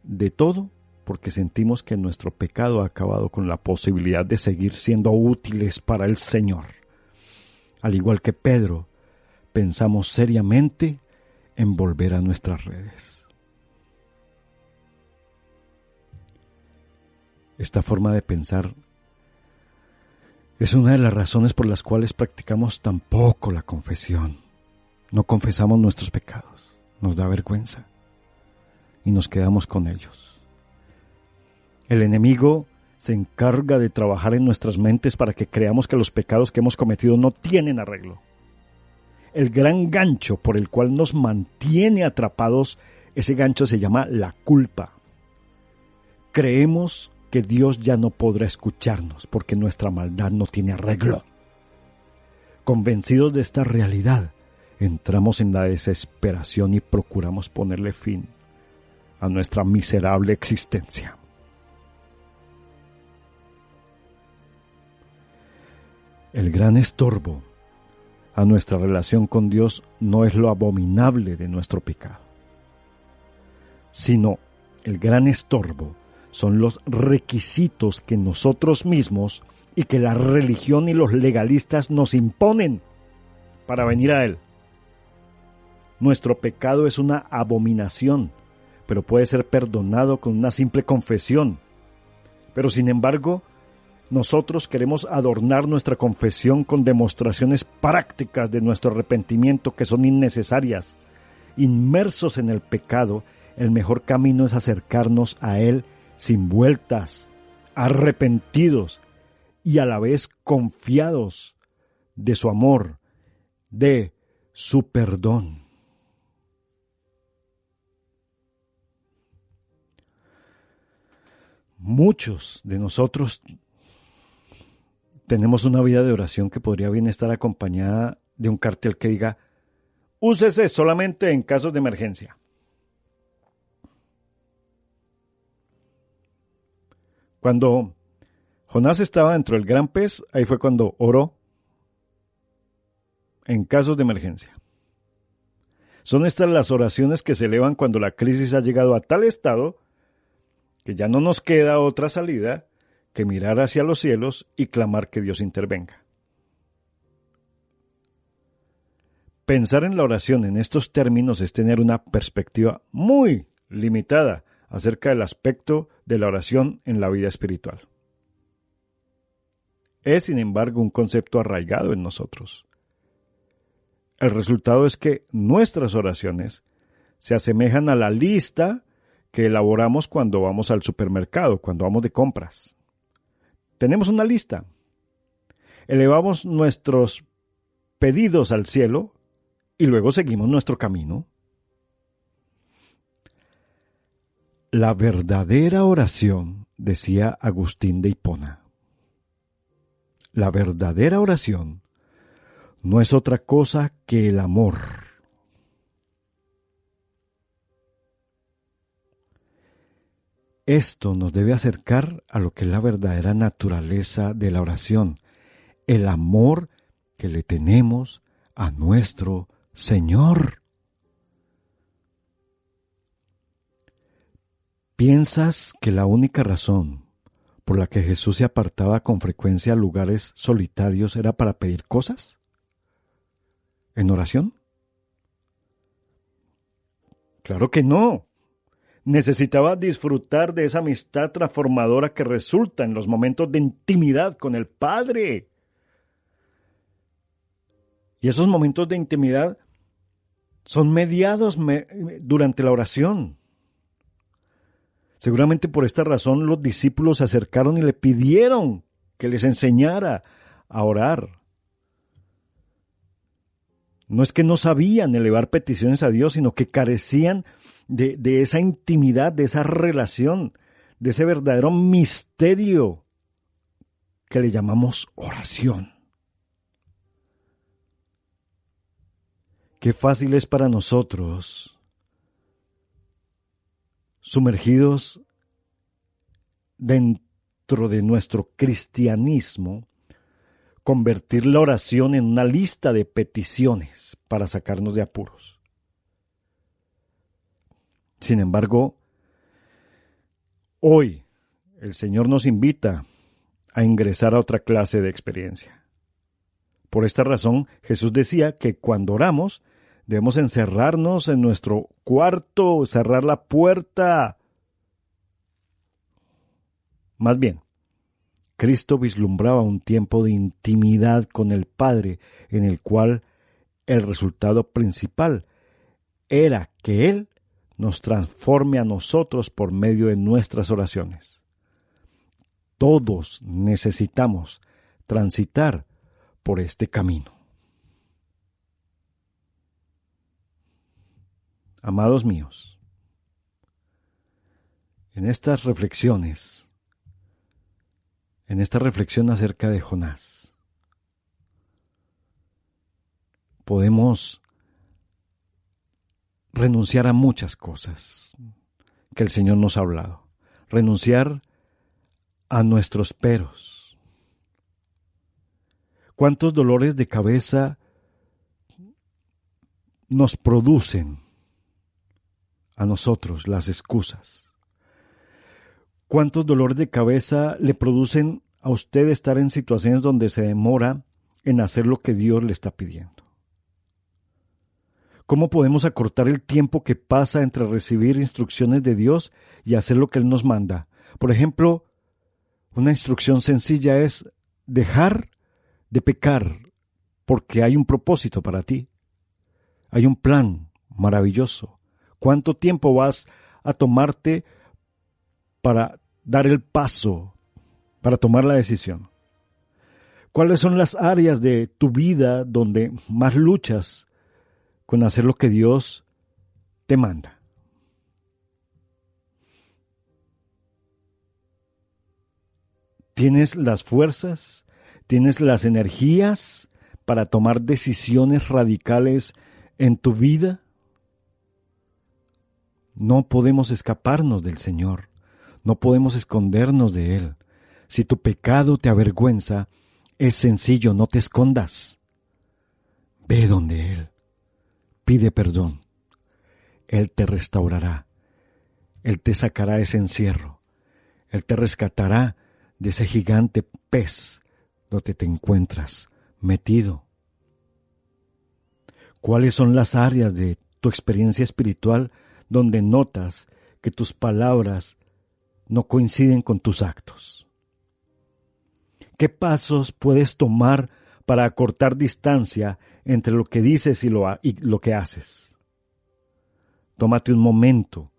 de todo porque sentimos que nuestro pecado ha acabado con la posibilidad de seguir siendo útiles para el Señor. Al igual que Pedro, pensamos seriamente en volver a nuestras redes. Esta forma de pensar es una de las razones por las cuales practicamos tan poco la confesión. No confesamos nuestros pecados, nos da vergüenza y nos quedamos con ellos. El enemigo se encarga de trabajar en nuestras mentes para que creamos que los pecados que hemos cometido no tienen arreglo. El gran gancho por el cual nos mantiene atrapados, ese gancho se llama la culpa. Creemos que Dios ya no podrá escucharnos porque nuestra maldad no tiene arreglo. Convencidos de esta realidad, entramos en la desesperación y procuramos ponerle fin a nuestra miserable existencia. El gran estorbo a nuestra relación con Dios no es lo abominable de nuestro pecado, sino el gran estorbo son los requisitos que nosotros mismos y que la religión y los legalistas nos imponen para venir a Él. Nuestro pecado es una abominación, pero puede ser perdonado con una simple confesión. Pero sin embargo, nosotros queremos adornar nuestra confesión con demostraciones prácticas de nuestro arrepentimiento que son innecesarias. Inmersos en el pecado, el mejor camino es acercarnos a Él sin vueltas, arrepentidos y a la vez confiados de su amor, de su perdón. Muchos de nosotros tenemos una vida de oración que podría bien estar acompañada de un cartel que diga: úsese solamente en casos de emergencia. Cuando Jonás estaba dentro del gran pez, ahí fue cuando oró en casos de emergencia. Son estas las oraciones que se elevan cuando la crisis ha llegado a tal estado que ya no nos queda otra salida que mirar hacia los cielos y clamar que Dios intervenga. Pensar en la oración en estos términos es tener una perspectiva muy limitada acerca del aspecto de la oración en la vida espiritual. Es, sin embargo, un concepto arraigado en nosotros. El resultado es que nuestras oraciones se asemejan a la lista que elaboramos cuando vamos al supermercado, cuando vamos de compras. Tenemos una lista. Elevamos nuestros pedidos al cielo y luego seguimos nuestro camino. La verdadera oración, decía Agustín de Hipona, la verdadera oración no es otra cosa que el amor. Esto nos debe acercar a lo que es la verdadera naturaleza de la oración, el amor que le tenemos a nuestro Señor. ¿Piensas que la única razón por la que Jesús se apartaba con frecuencia a lugares solitarios era para pedir cosas en oración? Claro que no. Necesitaba disfrutar de esa amistad transformadora que resulta en los momentos de intimidad con el Padre. Y esos momentos de intimidad son mediados durante la oración. Seguramente por esta razón los discípulos se acercaron y le pidieron que les enseñara a orar. No es que no sabían elevar peticiones a Dios, sino que carecían de esa intimidad, de esa relación, de ese verdadero misterio que le llamamos oración. Qué fácil es para nosotros, sumergidos dentro de nuestro cristianismo, convertir la oración en una lista de peticiones para sacarnos de apuros. Sin embargo, hoy el Señor nos invita a ingresar a otra clase de experiencia. Por esta razón, Jesús decía que cuando oramos, debemos encerrarnos en nuestro cuarto, cerrar la puerta. Más bien, Cristo vislumbraba un tiempo de intimidad con el Padre, en el cual el resultado principal era que Él nos transforme a nosotros por medio de nuestras oraciones. Todos necesitamos transitar por este camino. Amados míos, en estas reflexiones, en esta reflexión acerca de Jonás, podemos renunciar a muchas cosas que el Señor nos ha hablado. Renunciar a nuestros peros. ¿Cuántos dolores de cabeza nos producen a nosotros las excusas? ¿Cuántos dolores de cabeza le producen a usted estar en situaciones donde se demora en hacer lo que Dios le está pidiendo? ¿Cómo podemos acortar el tiempo que pasa entre recibir instrucciones de Dios y hacer lo que Él nos manda? Por ejemplo, una instrucción sencilla es dejar de pecar porque hay un propósito para ti. Hay un plan maravilloso. ¿Cuánto tiempo vas a tomarte para dar el paso, para tomar la decisión? ¿Cuáles son las áreas de tu vida donde más luchas con hacer lo que Dios te manda? ¿Tienes las fuerzas? ¿Tienes las energías para tomar decisiones radicales en tu vida? No podemos escaparnos del Señor. No podemos escondernos de Él. Si tu pecado te avergüenza, es sencillo, no te escondas. Ve donde Él. Pide perdón. Él te restaurará. Él te sacará de ese encierro. Él te rescatará de ese gigante pez donde te encuentras metido. ¿Cuáles son las áreas de tu experiencia espiritual donde notas que tus palabras no coinciden con tus actos? ¿Qué pasos puedes tomar para acortar distancia entre lo que dices y lo que haces? Tómate un momento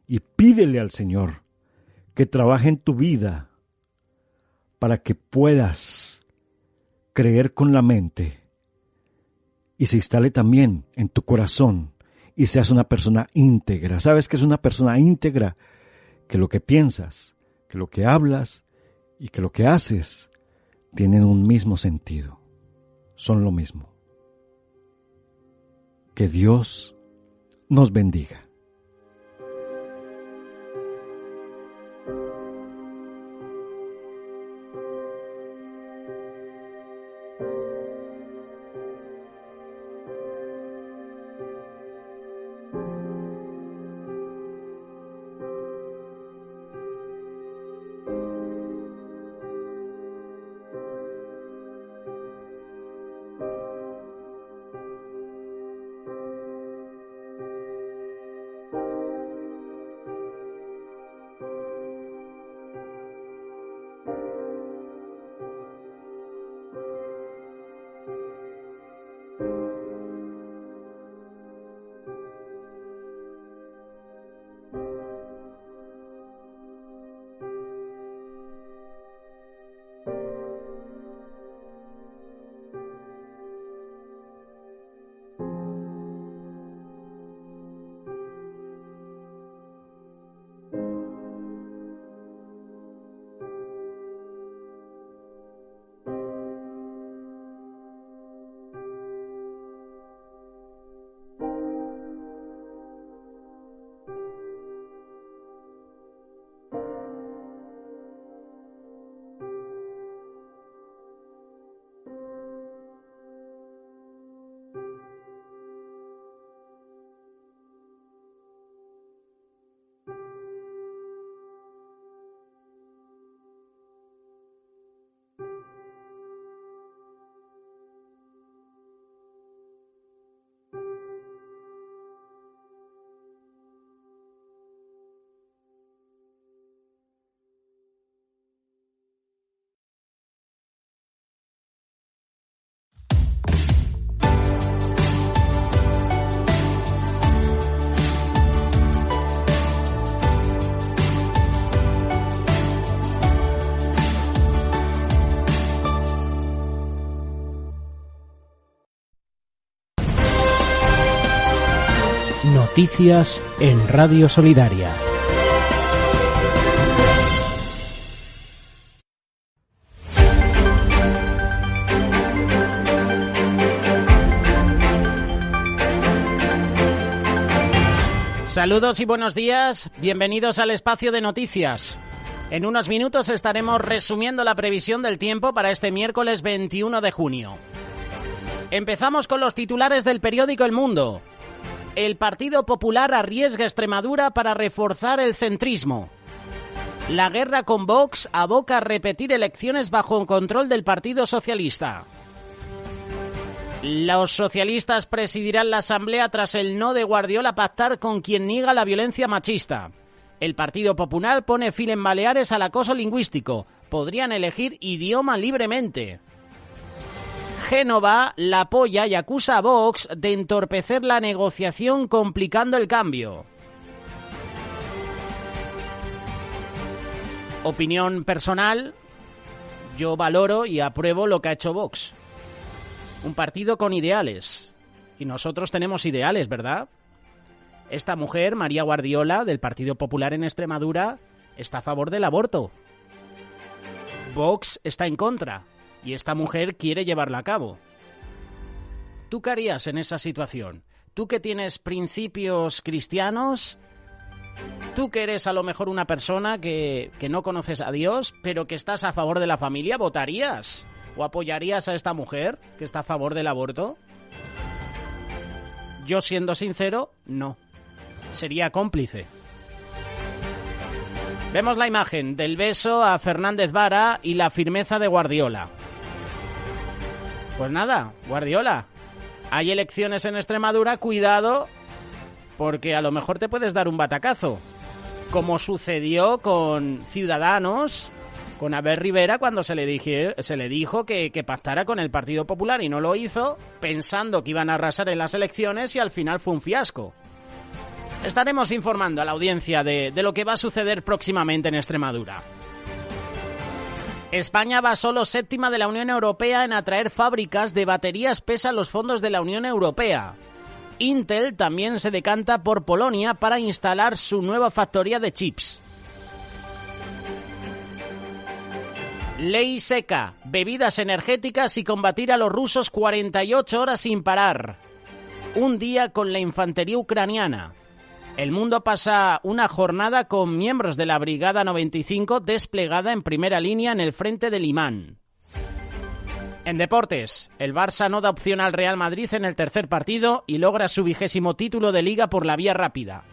y pídele al Señor que trabaje en tu vida para que puedas creer con la mente y se instale también en tu corazón y seas una persona íntegra. ¿Sabes qué es una persona íntegra? Que lo que piensas, que lo que hablas y que lo que haces tienen un mismo sentido. Son lo mismo. Que Dios nos bendiga. Noticias en Radio Solidaria. Saludos y buenos días, bienvenidos al espacio de noticias. En unos minutos estaremos resumiendo la previsión del tiempo para este miércoles 21 de junio. Empezamos con los titulares del periódico El Mundo. El Partido Popular arriesga Extremadura para reforzar el centrismo. La guerra con Vox aboca a repetir elecciones bajo control del Partido Socialista. Los socialistas presidirán la Asamblea tras el no de Guardiola a pactar con quien niega la violencia machista. El Partido Popular pone fin en Baleares al acoso lingüístico. Podrían elegir idioma libremente. Génova la apoya y acusa a Vox de entorpecer la negociación complicando el cambio. Opinión personal, yo valoro y apruebo lo que ha hecho Vox. Un partido con ideales. Y nosotros tenemos ideales, ¿verdad? Esta mujer, María Guardiola, del Partido Popular en Extremadura, está a favor del aborto. Vox está en contra. Y esta mujer quiere llevarla a cabo. ¿Tú qué harías en esa situación? ¿Tú que tienes principios cristianos? Tú que eres a lo mejor una persona que no conoces a Dios, pero que estás a favor de la familia, ¿votarías o apoyarías a esta mujer que está a favor del aborto? Yo, siendo sincero, no. Sería cómplice. Vemos la imagen del beso a Fernández Vara y la firmeza de Guardiola. Pues nada, Guardiola, hay elecciones en Extremadura, cuidado, porque a lo mejor te puedes dar un batacazo, como sucedió con Ciudadanos, con Abel Rivera, cuando se le dijo que pactara con el Partido Popular y no lo hizo, pensando que iban a arrasar en las elecciones y al final fue un fiasco. Estaremos informando a la audiencia de lo que va a suceder próximamente en Extremadura. España va solo 7ª de la Unión Europea en atraer fábricas de baterías pese a los fondos de la Unión Europea. Intel también se decanta por Polonia para instalar su nueva factoría de chips. Ley seca, bebidas energéticas y combatir a los rusos 48 horas sin parar. Un día con la infantería ucraniana. El mundo pasa una jornada con miembros de la Brigada 95 desplegada en primera línea en el frente del Imán. En deportes, el Barça no da opción al Real Madrid en el tercer partido y logra su 20º título de Liga por la vía rápida.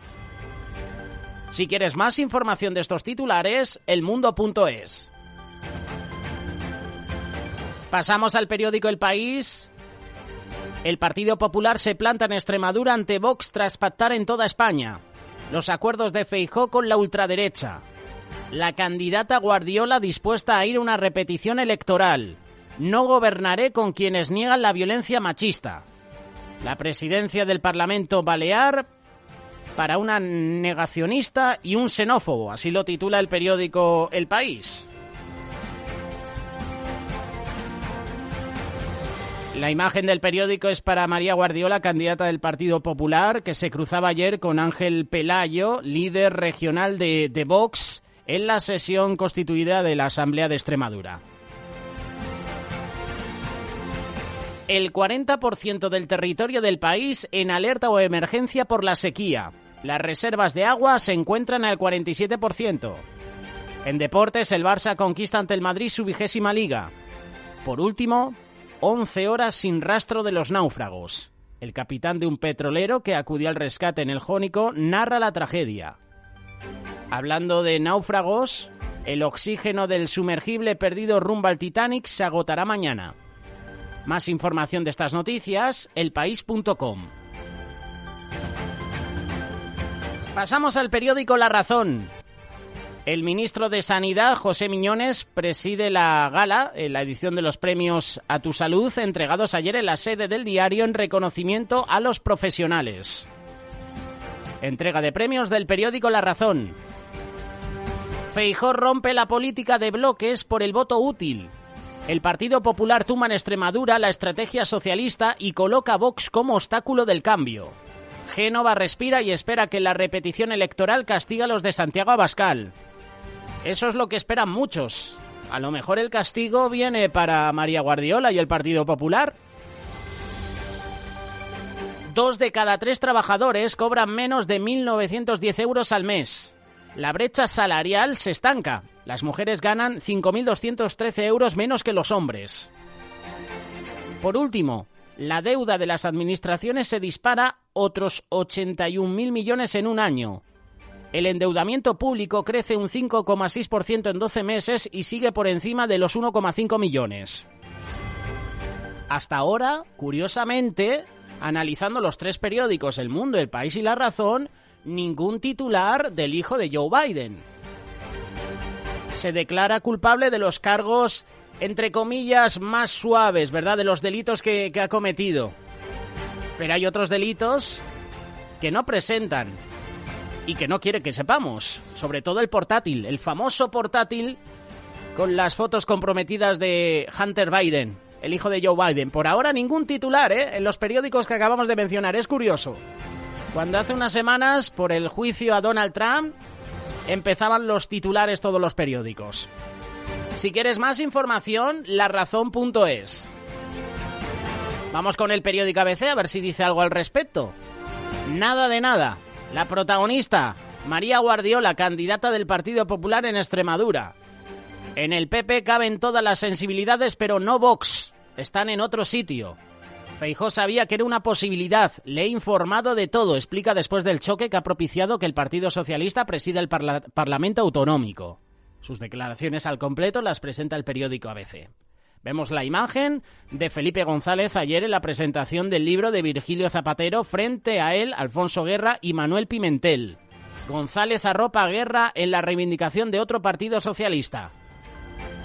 Si quieres más información de estos titulares, elmundo.es. Pasamos al periódico El País. El Partido Popular se planta en Extremadura ante Vox tras pactar en toda España. Los acuerdos de Feijóo con la ultraderecha. La candidata Guardiola dispuesta a ir a una repetición electoral. No gobernaré con quienes niegan la violencia machista. La presidencia del Parlamento Balear para una negacionista y un xenófobo. Así lo titula el periódico El País. La imagen del periódico es para María Guardiola, candidata del Partido Popular, que se cruzaba ayer con Ángel Pelayo, líder regional de Vox, en la sesión constituida de la Asamblea de Extremadura. El 40% del territorio del país en alerta o emergencia por la sequía. Las reservas de agua se encuentran al 47%. En deportes, el Barça conquista ante el Madrid su 20ª Liga. Por último, 11 horas sin rastro de los náufragos. El capitán de un petrolero que acudió al rescate en el Jónico narra la tragedia. Hablando de náufragos, el oxígeno del sumergible perdido rumbo al Titanic se agotará mañana. Más información de estas noticias, elpaís.com. Pasamos al periódico La Razón. El ministro de Sanidad, José Miñones, preside la gala, la edición de los premios A Tu Salud, entregados ayer en la sede del diario en reconocimiento a los profesionales. Entrega de premios del periódico La Razón. Feijóo rompe la política de bloques por el voto útil. El Partido Popular tumba en Extremadura la estrategia socialista y coloca a Vox como obstáculo del cambio. Génova respira y espera que la repetición electoral castigue a los de Santiago Abascal. Eso es lo que esperan muchos. A lo mejor el castigo viene para María Guardiola y el Partido Popular. 2 de cada 3 trabajadores cobran menos de 1.910 euros al mes. La brecha salarial se estanca. Las mujeres ganan 5.213 euros menos que los hombres. Por último, la deuda de las administraciones se dispara otros 81.000 millones en un año. El endeudamiento público crece un 5,6% en 12 meses y sigue por encima de los 1,5 millones. Hasta ahora, curiosamente, analizando los 3 periódicos El Mundo, El País y La Razón, ningún titular del hijo de Joe Biden. Se declara culpable de los cargos, entre comillas, más suaves, ¿verdad?, de los delitos que ha cometido. Pero hay otros delitos que no presentan y que no quiere que sepamos. Sobre todo el portátil, el famoso portátil con las fotos comprometidas de Hunter Biden, el hijo de Joe Biden. Por ahora ningún titular, en los periódicos que acabamos de mencionar. Es curioso. Cuando hace unas semanas, por el juicio a Donald Trump, empezaban los titulares todos los periódicos. Si quieres más información, larazón.es. Vamos con el periódico ABC a ver si dice algo al respecto. Nada de nada. La protagonista, María Guardiola, candidata del Partido Popular en Extremadura. En el PP caben todas las sensibilidades, pero no Vox. Están en otro sitio. Feijóo sabía que era una posibilidad. Le he informado de todo, explica después del choque que ha propiciado que el Partido Socialista presida el Parlamento Autonómico. Sus declaraciones al completo las presenta el periódico ABC. Vemos la imagen de Felipe González ayer en la presentación del libro de Virgilio Zapatero. Frente a él, Alfonso Guerra y Manuel Pimentel. González arropa a Guerra en la reivindicación de otro partido socialista.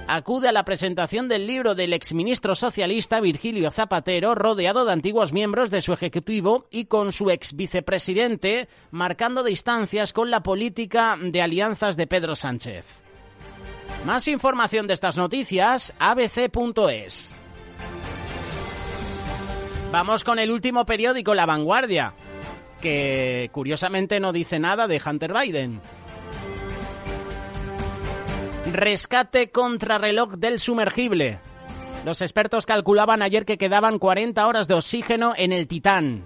Acude a la presentación del libro del exministro socialista Virgilio Zapatero, rodeado de antiguos miembros de su ejecutivo y con su exvicepresidente, marcando distancias con la política de alianzas de Pedro Sánchez. Más información de estas noticias, abc.es. Vamos con el último periódico, La Vanguardia, que curiosamente no dice nada de Hunter Biden. Rescate contrarreloj del sumergible. Los expertos calculaban ayer que quedaban 40 horas de oxígeno en el Titán.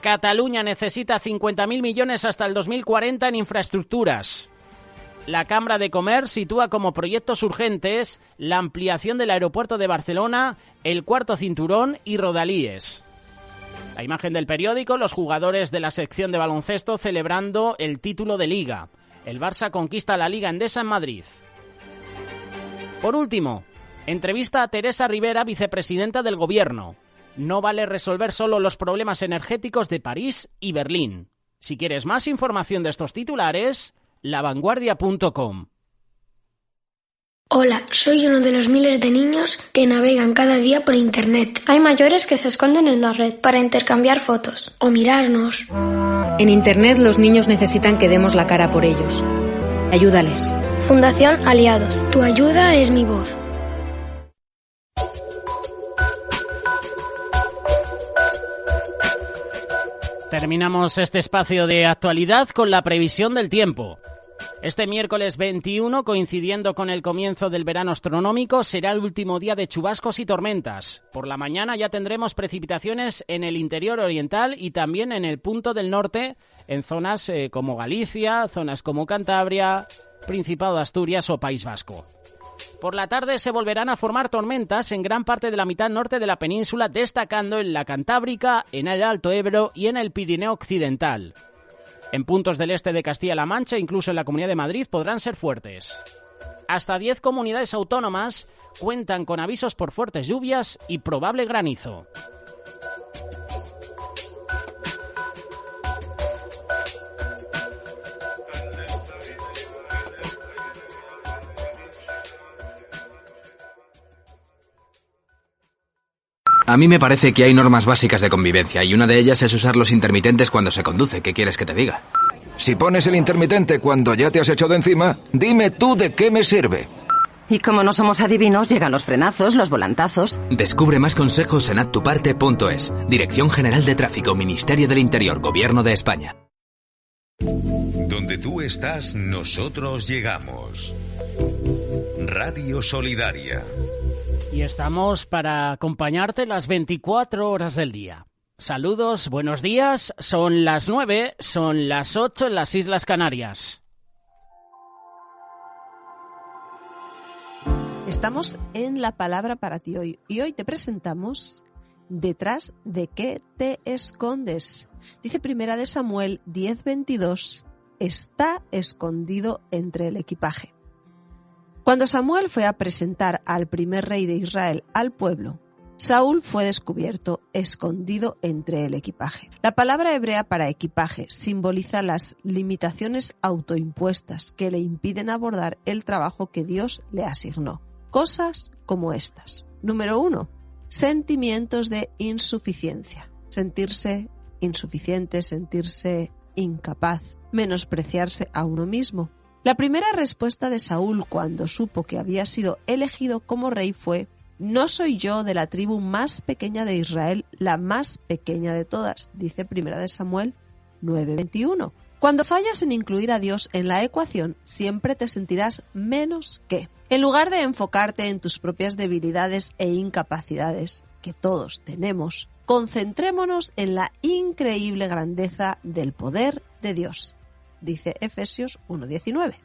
Cataluña necesita 50.000 millones hasta el 2040 en infraestructuras. La Cámara de Comerç sitúa como proyectos urgentes la ampliación del aeropuerto de Barcelona, el cuarto cinturón y Rodalíes. La imagen del periódico, los jugadores de la sección de baloncesto celebrando el título de Liga. El Barça conquista la Liga Endesa en Madrid. Por último, entrevista a Teresa Rivera, vicepresidenta del Gobierno. No vale resolver solo los problemas energéticos de París y Berlín. Si quieres más información de estos titulares, lavanguardia.com. Hola, soy uno de los miles de niños que navegan cada día por Internet. Hay mayores que se esconden en la red para intercambiar fotos o mirarnos. En Internet los niños necesitan que demos la cara por ellos. Ayúdales. Fundación Aliados. Tu ayuda es mi voz. Terminamos este espacio de actualidad con la previsión del tiempo. Este miércoles 21, coincidiendo con el comienzo del verano astronómico, será el último día de chubascos y tormentas. Por la mañana ya tendremos precipitaciones en el interior oriental y también en el punto del norte, en zonas como Galicia, zonas como Cantabria, Principado de Asturias o País Vasco. Por la tarde se volverán a formar tormentas en gran parte de la mitad norte de la península, destacando en la Cantábrica, en el Alto Ebro y en el Pirineo Occidental. En puntos del este de Castilla-La Mancha, incluso en la Comunidad de Madrid, podrán ser fuertes. Hasta 10 comunidades autónomas cuentan con avisos por fuertes lluvias y probable granizo. A mí me parece que hay normas básicas de convivencia y una de ellas es usar los intermitentes cuando se conduce. ¿Qué quieres que te diga? Si pones el intermitente cuando ya te has echado encima, dime tú de qué me sirve. Y como no somos adivinos, llegan los frenazos, los volantazos. Descubre más consejos en haztuparte.es. Dirección General de Tráfico, Ministerio del Interior, Gobierno de España. Donde tú estás, nosotros llegamos. Radio Solidaria. Y estamos para acompañarte las 24 horas del día. Saludos, buenos días. Son las 9, son las 8 en las Islas Canarias. Estamos en La Palabra para ti hoy y hoy te presentamos ¿Detrás de qué te escondes? Dice Primera de Samuel 10:22, está escondido entre el equipaje. Cuando Samuel fue a presentar al primer rey de Israel al pueblo, Saúl fue descubierto escondido entre el equipaje. La palabra hebrea para equipaje simboliza las limitaciones autoimpuestas que le impiden abordar el trabajo que Dios le asignó. Cosas como estas. Número 1. Sentimientos de insuficiencia. Sentirse insuficiente, sentirse incapaz, menospreciarse a uno mismo. La primera respuesta de Saúl cuando supo que había sido elegido como rey fue: no soy yo de la tribu más pequeña de Israel, la más pequeña de todas, dice Primera de Samuel 9:21. Cuando fallas en incluir a Dios en la ecuación, siempre te sentirás menos que. En lugar de enfocarte en tus propias debilidades e incapacidades, que todos tenemos, concentrémonos en la increíble grandeza del poder de Dios. dice Efesios 1:19.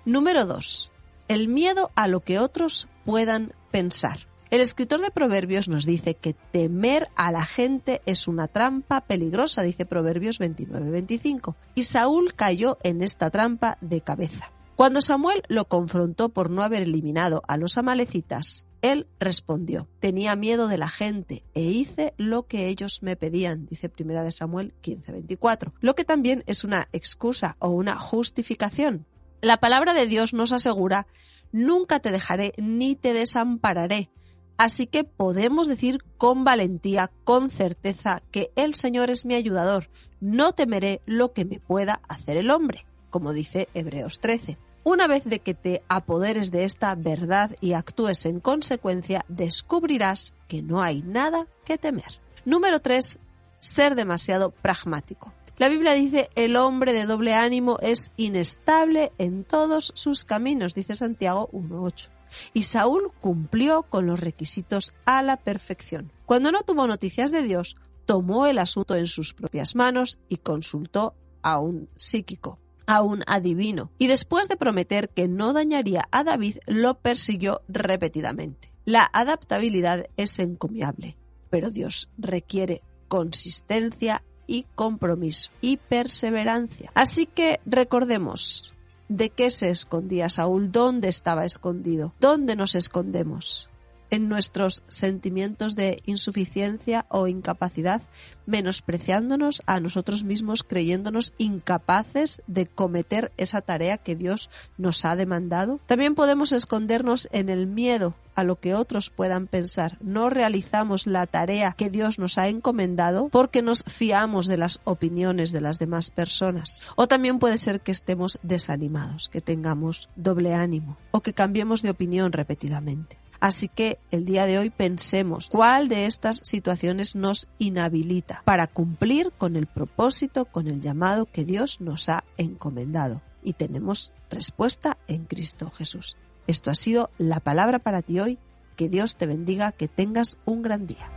Número 2. El miedo a lo que otros puedan pensar. El escritor de Proverbios nos dice que temer a la gente es una trampa peligrosa, dice Proverbios 29:25. Y Saúl cayó en esta trampa de cabeza. Cuando Samuel lo confrontó por no haber eliminado a los amalecitas, él respondió: tenía miedo de la gente e hice lo que ellos me pedían, dice 1 Samuel 15:24. Lo que también es una excusa o una justificación. La palabra de Dios nos asegura: nunca te dejaré ni te desampararé. Así que podemos decir con valentía, con certeza, que el Señor es mi ayudador. No temeré lo que me pueda hacer el hombre, como dice Hebreos 13. Una vez de que te apoderes de esta verdad y actúes en consecuencia, descubrirás que no hay nada que temer. Número 3. Ser demasiado pragmático. La Biblia dice: el hombre de doble ánimo es inestable en todos sus caminos, dice Santiago 1:8. Y Saúl cumplió con los requisitos a la perfección. Cuando no tuvo noticias de Dios, tomó el asunto en sus propias manos y consultó a un psíquico, a un adivino. Y después de prometer que no dañaría a David, lo persiguió repetidamente. La adaptabilidad es encomiable, pero Dios requiere consistencia y compromiso y perseverancia. Así que recordemos: ¿de qué se escondía Saúl? ¿Dónde estaba escondido? ¿Dónde nos escondemos? ¿En nuestros sentimientos de insuficiencia o incapacidad, menospreciándonos a nosotros mismos, creyéndonos incapaces de cometer esa tarea que Dios nos ha demandado? También podemos escondernos en el miedo a lo que otros puedan pensar. No realizamos la tarea que Dios nos ha encomendado porque nos fiamos de las opiniones de las demás personas. O también puede ser que estemos desanimados, que tengamos doble ánimo o que cambiemos de opinión repetidamente. Así que el día de hoy pensemos cuál de estas situaciones nos inhabilita para cumplir con el propósito, con el llamado que Dios nos ha encomendado. Y tenemos respuesta en Cristo Jesús. Esto ha sido la palabra para ti hoy. Que Dios te bendiga, que tengas un gran día.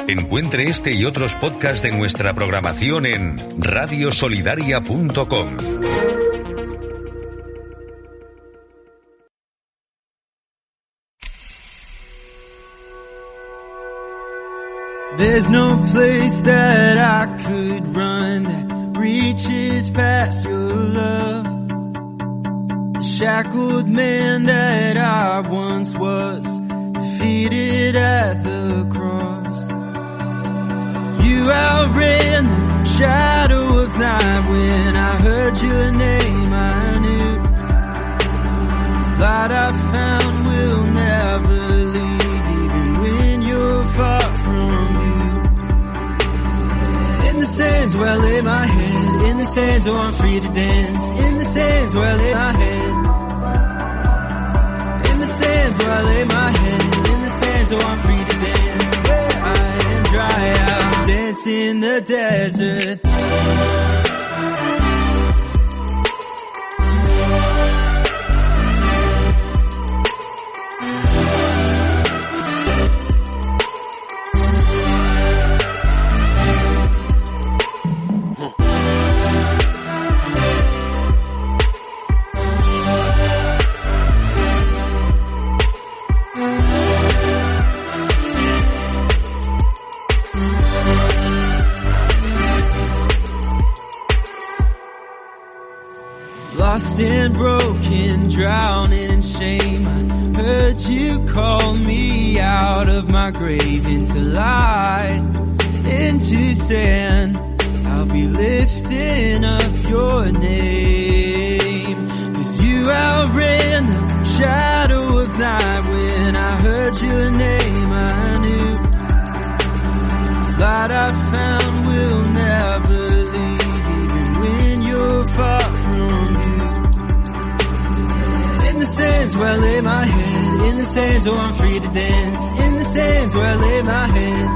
Encuentre este y otros podcasts de nuestra programación en radiosolidaria.com. There's no place that I could run that reaches past your love. The shackled man that I once was, defeated at the cross. You outran the shadow of night. When I heard your name I knew this light I found will never leave, even when you're far from me. In the sands where I lay my head, in the sands where I'm free to dance, in the sands where I lay my head, in the sands where I lay my head, in the sands where I'm free to dance, where I am dry out, dance in the desert. Lost and broken, drowning in shame, I heard you call me out of my grave into light, into sand. I'll be lifting up your name, 'cause you outran the shadow of night. When I heard your name I knew the light I found will never leave, even when you're far from me. In the sands where I lay my head, in the sands where I'm free to dance, in the sands where I lay my head,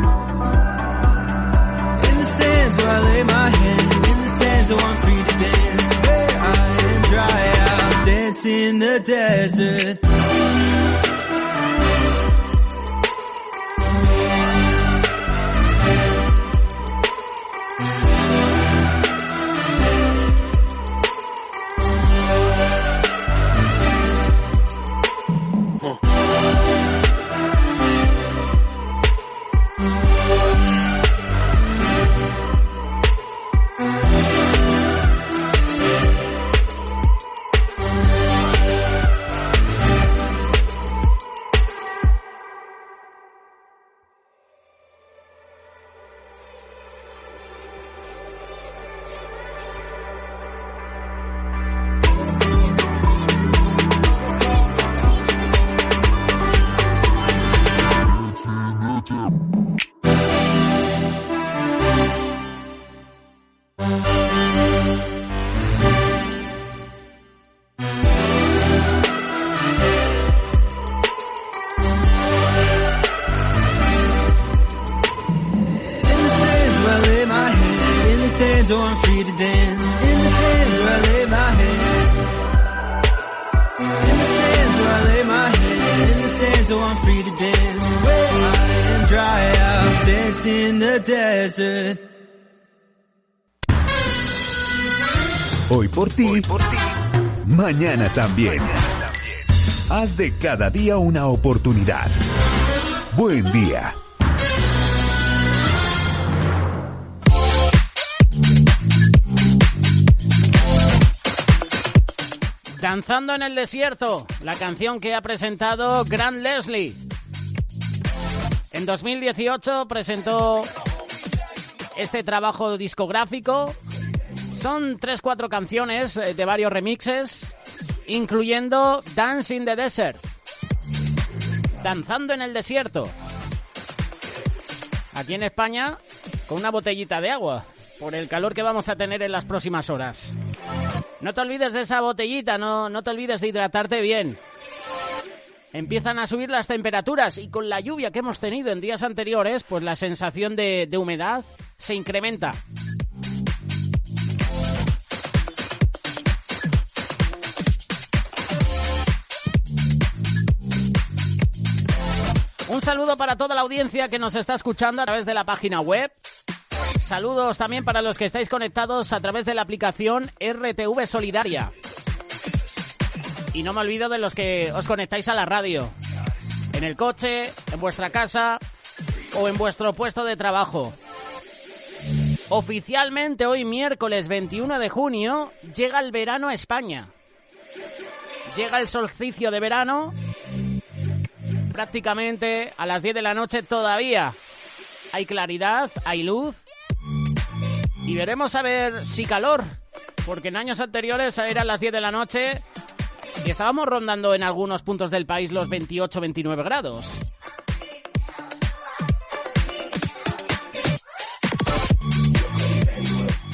in the sands where I lay my head, in the sands where I'm free to dance, where I am dance in the desert. So I'm free to dance in the sands where I lay my head. In the sands where I lay my head. In the sands so I'm free to dance. Wet high and dry out, dance in the desert. Hoy por ti, mañana también. Haz de cada día una oportunidad. Buen día. Danzando en el desierto, la canción que ha presentado Grant Leslie. En 2018 presentó este trabajo discográfico. Son 3-4 canciones de varios remixes, incluyendo Dance in the Desert. Danzando en el desierto. Aquí en España, con una botellita de agua, por el calor que vamos a tener en las próximas horas. No te olvides de esa botellita, no te olvides de hidratarte bien. Empiezan a subir las temperaturas y con la lluvia que hemos tenido en días anteriores, pues la sensación de humedad se incrementa. Un saludo para toda la audiencia que nos está escuchando a través de la página web. Saludos también para los que estáis conectados a través de la aplicación RTV Solidaria. Y no me olvido de los que os conectáis a la radio. En el coche, en vuestra casa o en vuestro puesto de trabajo. Oficialmente hoy miércoles 21 de junio llega el verano a España. Llega el solsticio de verano. Prácticamente a las 10 de la noche todavía hay claridad, hay luz. Y veremos a ver si calor, porque en años anteriores eran las 10 de la noche y estábamos rondando en algunos puntos del país los 28-29 grados.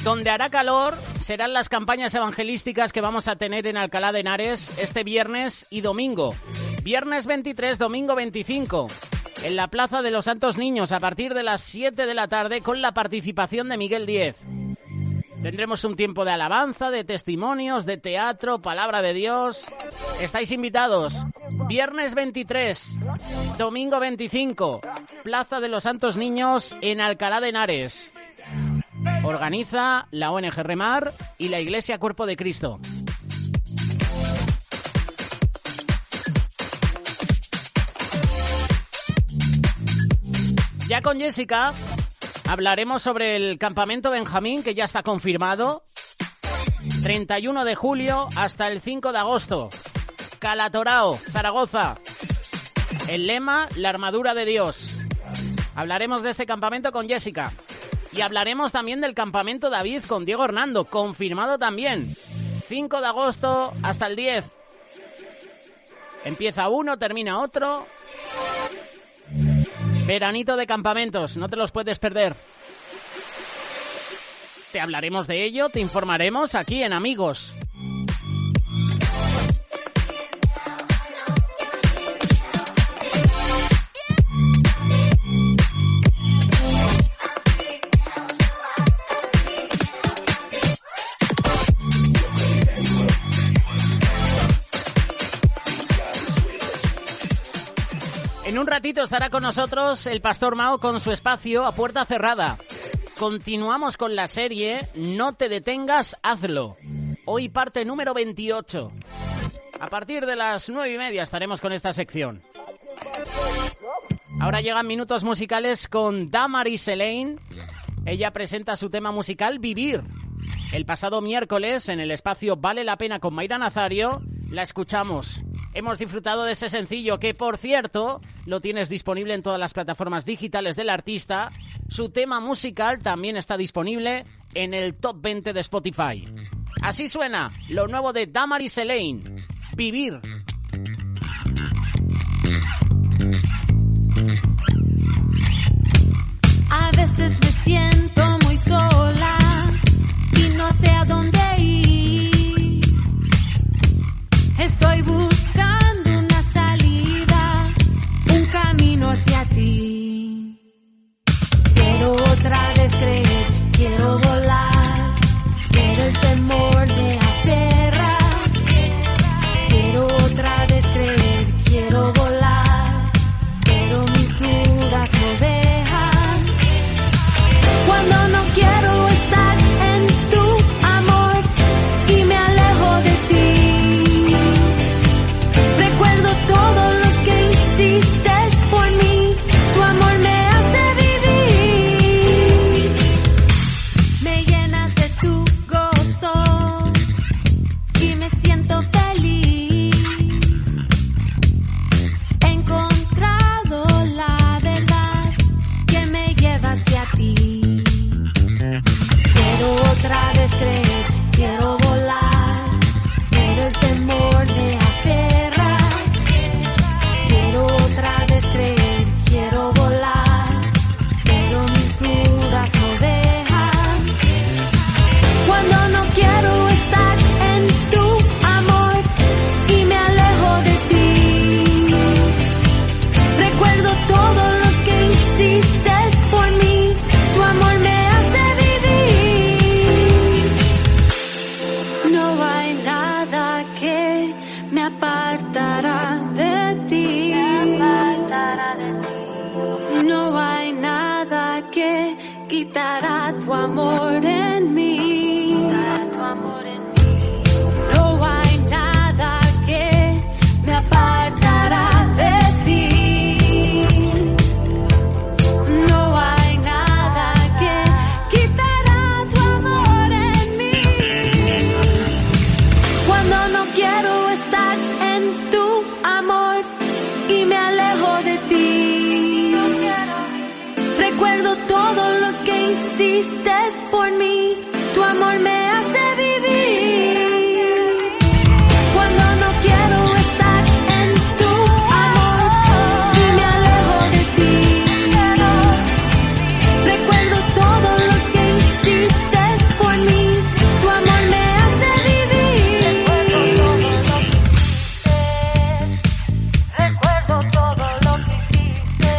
Donde hará calor serán las campañas evangelísticas que vamos a tener en Alcalá de Henares este viernes y domingo. Viernes 23, domingo 25. En la Plaza de los Santos Niños a partir de las 7 de la tarde con la participación de Miguel Díez. Tendremos un tiempo de alabanza, de testimonios, de teatro, palabra de Dios. Estáis invitados. Viernes 23, domingo 25, Plaza de los Santos Niños en Alcalá de Henares. Organiza la ONG Remar y la Iglesia Cuerpo de Cristo. Ya con Jessica hablaremos sobre el Campamento Benjamín, que ya está confirmado. 31 de julio hasta el 5 de agosto. Calatorao, Zaragoza. El lema, la armadura de Dios. Hablaremos de este campamento con Jessica. Y hablaremos también del Campamento David con Diego Hernando, confirmado también. 5 de agosto hasta el 10. Empieza uno, termina otro. Veranito de campamentos, no te los puedes perder. Te hablaremos de ello, te informaremos aquí en Amigos. En un ratito estará con nosotros el Pastor Mao con su espacio A Puerta Cerrada. Continuamos con la serie No te detengas, hazlo. Hoy parte número 28. A partir de las 9:30 estaremos con esta sección. Ahora llegan minutos musicales con Damaris Elaine. Ella presenta su tema musical Vivir. El pasado miércoles, en el espacio Vale la Pena con Mayra Nazario, la escuchamos. Hemos disfrutado de ese sencillo que, por cierto, lo tienes disponible en todas las plataformas digitales del artista. Su tema musical también está disponible en el Top 20 de Spotify. Así suena lo nuevo de Damaris Elaine, Vivir. A veces me siento muy sola y no sé a dónde ir. Estoy buscando una salida, un camino hacia ti. Quiero otra vez creer, quiero volar, pero el temor me aferra. Quiero otra vez creer, quiero volar, pero mis dudas no dejan. Cuando no quiero estar en tu amor y me alejo de ti, recuerdo todo lo que hiciste por mí, tu amor me hace vivir, me llenas de tu gozo y me siento feliz. He encontrado la verdad que me lleva hacia ti. Quiero otra vez creer, quiero volar, pero el temor me aferra. Quiero otra vez creer, quiero volar, pero mis dudas no dejan. Cuando no quiero estar en tu amor y me alejo de ti, recuerdo todo lo que hiciste por mí, tu amor me hace vivir. No hay nada que me apartará de ti. No hay nada que quitará tu amor en mí. No hay nada que me apartará de ti. No hay nada que quitará tu amor en mí. Cuando no quiero estar en tu amor y me alejo de ti, recuerdo todo lo que hiciste por mí, tu amor me hace vivir. Cuando no quiero estar en tu amor y me alejo de ti, recuerdo todo lo que hiciste por mí, tu amor me hace vivir. Recuerdo todo lo que hiciste,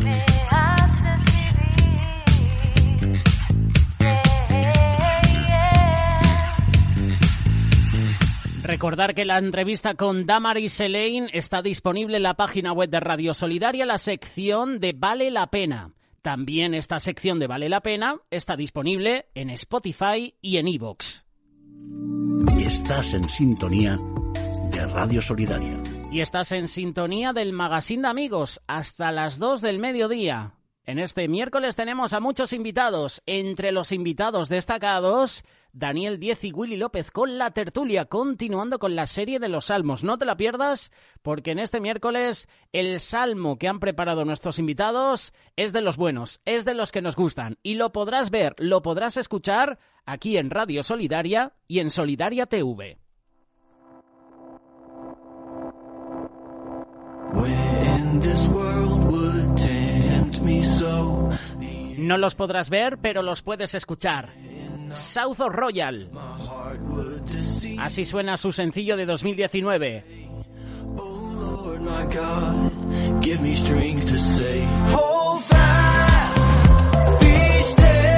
me haces vivir. Recordar que la entrevista con Damaris Elaine está disponible en la página web de Radio Solidaria, la sección de Vale la Pena. También esta sección de Vale la Pena está disponible en Spotify y en iVoox. Estás en sintonía de Radio Solidaria. Y estás en sintonía del Magazine de Amigos hasta las 2 del mediodía. En este miércoles tenemos a muchos invitados. Entre los invitados destacados, Daniel Diez y Willy López con la tertulia, continuando con la serie de los salmos. No te la pierdas, porque en este miércoles el salmo que han preparado nuestros invitados es de los buenos, es de los que nos gustan. Y lo podrás ver, lo podrás escuchar aquí en Radio Solidaria y en Solidaria TV. No los podrás ver, pero los puedes escuchar. South of Royal. Así suena su sencillo de 2019. Hold fast, be still.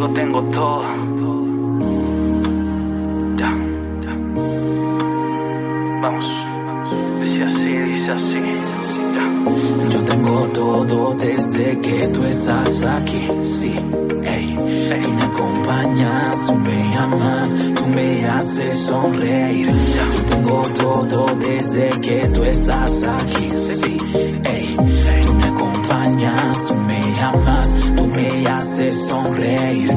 contigo tengo todo. Ya. Vamos. Dice así. Ya. Yo tengo todo desde que tú estás aquí. Sí, ey. Tú me acompañas, tú me amas, tú me haces sonreír. Yo tengo todo desde que tú estás aquí. Sí, ey. Tú me acompañas, tú me amas, tú me haces sonreír.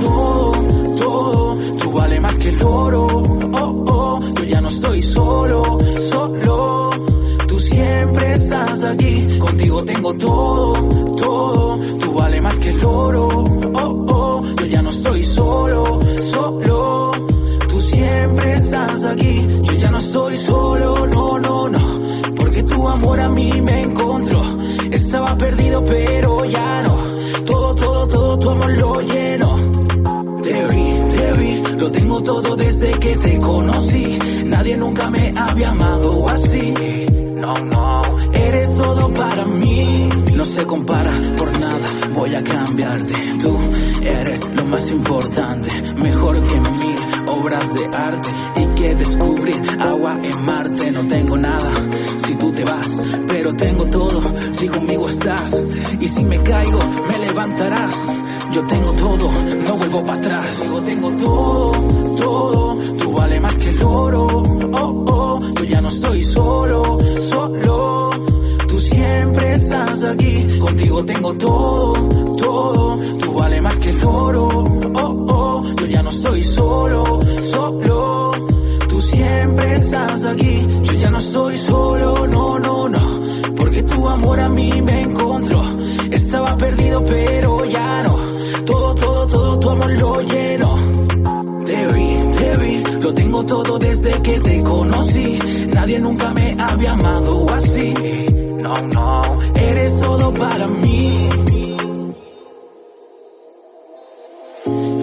Contigo tengo todo, tú vales más que el oro. Yo ya no estoy solo, tú siempre estás aquí. Contigo tengo todo, tú vales más que el oro. Yo ya no estoy solo, tú siempre estás aquí. Yo ya no estoy solo, no, porque tu amor a mí me encontró. Estaba perdido pero ya no, todo tu amor lo lleno. Te vi, lo tengo todo desde que te conocí. Nadie nunca me había amado así. No, eres todo para mí. No se compara por nada, voy a cambiarte. Tú eres lo más importante, mejor que mil obras de arte. Y que descubrir agua en Marte. No tengo nada si tú te vas, pero tengo todo si conmigo estás. Y si me caigo, me levantarás. Yo tengo todo, no vuelvo para atrás. Yo tengo todo, tú vales más que el oro. Yo ya no estoy solo, tú siempre estás aquí. Contigo tengo todo, tú vales más que el oro. Yo ya no estoy solo, tú siempre estás aquí. Yo ya no estoy solo, no, porque tu amor a mí me encontró. Estaba perdido pero ya no, todo tu amor lo lleno. Te vi, lo tengo todo desde que te conocí. Nadie nunca me había amado así. No, eres todo para mí.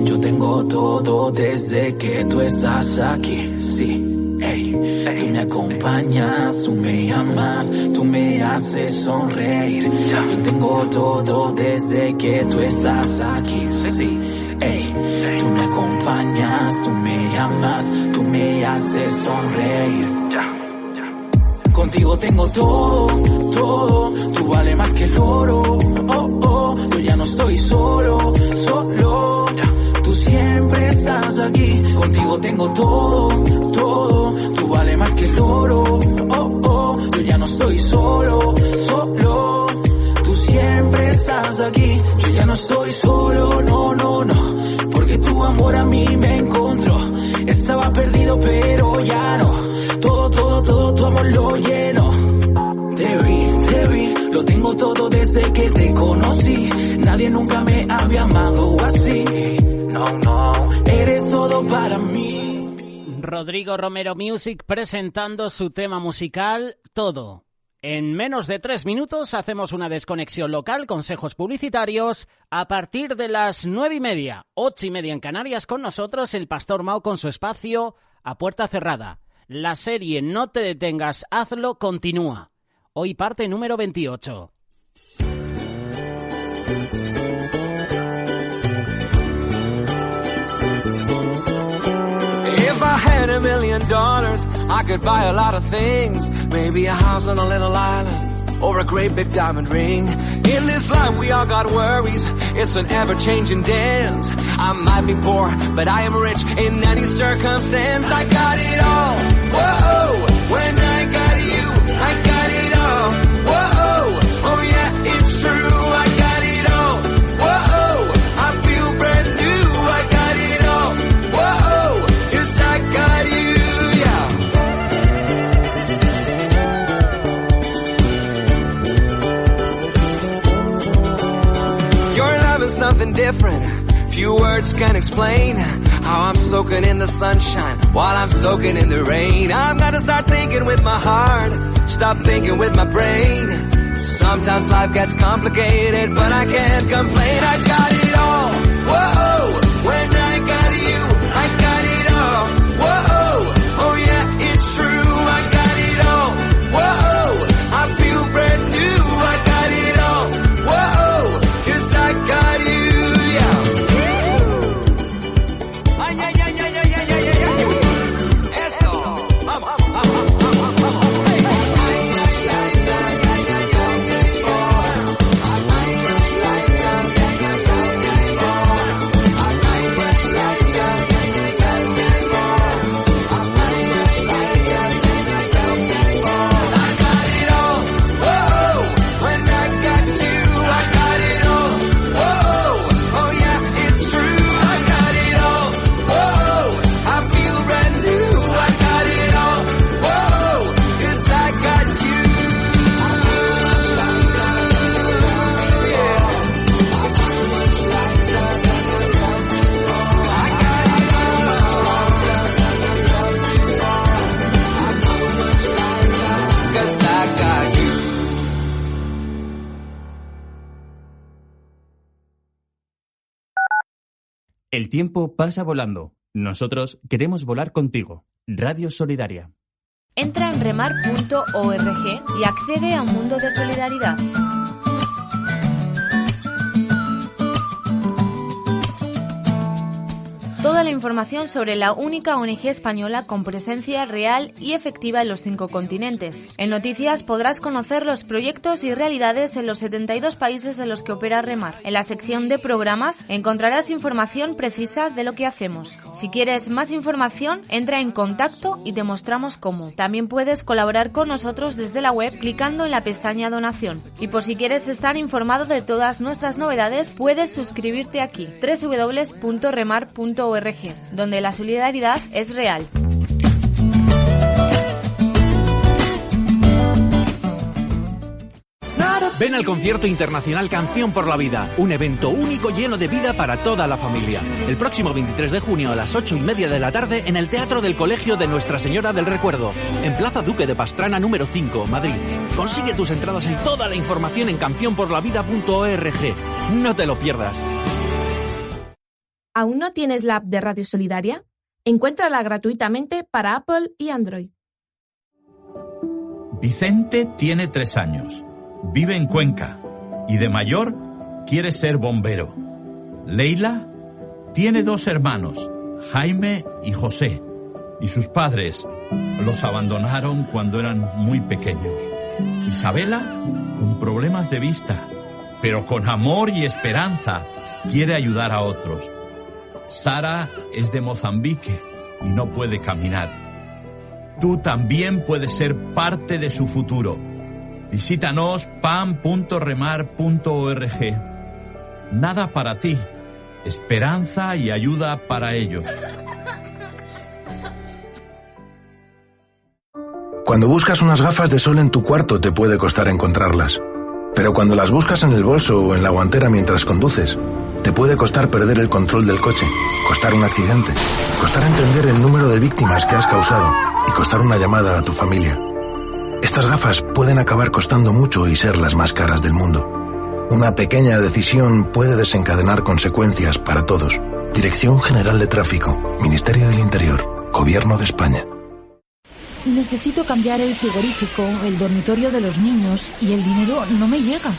Yo tengo todo desde que tú estás aquí. Sí, ey. Tú me acompañas, tú me amas, tú me haces sonreír. Yo tengo todo desde que tú estás aquí. Sí, ey. Tú me acompañas, tú me amas, tú me haces sonreír. Contigo tengo todo, tú vales más que el oro. Yo ya no estoy solo, tú siempre estás aquí. Contigo tengo todo, tú vales más que el oro. Yo ya no estoy solo, tú siempre estás aquí. Yo ya no estoy solo, no, porque tu amor a mí me encontró. Estaba perdido pero ya no, todo tu amor lo lleno. Te vi, lo tengo todo desde que te conocí. Nadie nunca me había amado así. No, eres todo para mí. Rodrigo Romero Music presentando su tema musical Todo. En menos de 3 minutos hacemos una desconexión local, consejos publicitarios. A partir de las 9:30, 8:30 en Canarias, con nosotros el Pastor Mao con su espacio A Puerta Cerrada. La serie No te detengas, hazlo continúa. Hoy parte número 28. If I had $1 million, I could buy a lot of things. Maybe a house on a little island, or a great big diamond ring. In this life we all got worries, it's an ever-changing dance. I might be poor, but I am rich in any circumstance. I got it all, whoa, when I got you, I got it all, whoa, oh yeah, it's true, I got it all, whoa, I feel brand new, I got it all, whoa, yes I got you, yeah. Your love is something different. Few words can explain how I'm soaking in the sunshine while I'm soaking in the rain. I'm gonna start thinking with my heart, stop thinking with my brain. Sometimes life gets complicated, but I can't complain. I got it all, whoa, when I got you, I got it all, whoa, oh yeah, it's true. El tiempo pasa volando. Nosotros queremos volar contigo. Radio Solidaria. Entra en remar.org y accede a un mundo de solidaridad. Toda la información sobre la única ONG española con presencia real y efectiva en los 5 continentes. En Noticias podrás conocer los proyectos y realidades en los 72 países en los que opera Remar. En la sección de programas encontrarás información precisa de lo que hacemos. Si quieres más información, entra en contacto y te mostramos cómo. También puedes colaborar con nosotros desde la web clicando en la pestaña donación. Y por si quieres estar informado de todas nuestras novedades, puedes suscribirte aquí, www.remar.org, donde la solidaridad es real. Ven al concierto internacional Canción por la Vida, un evento único lleno de vida para toda la familia. El próximo 23 de junio a las 8:30 de la tarde en el Teatro del Colegio de Nuestra Señora del Recuerdo, en Plaza Duque de Pastrana número 5, Madrid. Consigue tus entradas y toda la información en cancionporlavida.org. No te lo pierdas. ¿Aún no tienes la app de Radio Solidaria? Encuéntrala gratuitamente para Apple y Android. Vicente tiene 3 años. Vive en Cuenca y de mayor quiere ser bombero. Leila tiene 2 hermanos, Jaime y José, y sus padres los abandonaron cuando eran muy pequeños. Isabela, con problemas de vista, pero con amor y esperanza, quiere ayudar a otros. Sara es de Mozambique y no puede caminar. Tú también puedes ser parte de su futuro. Visítanos pan.remar.org. Nada para ti, esperanza y ayuda para ellos. Cuando buscas unas gafas de sol en tu cuarto te puede costar encontrarlas. Pero cuando las buscas en el bolso o en la guantera mientras conduces, te puede costar perder el control del coche, costar un accidente, costar entender el número de víctimas que has causado y costar una llamada a tu familia. Estas gafas pueden acabar costando mucho y ser las más caras del mundo. Una pequeña decisión puede desencadenar consecuencias para todos. Dirección General de Tráfico, Ministerio del Interior, Gobierno de España. Necesito cambiar el frigorífico, el dormitorio de los niños y el dinero no me llega.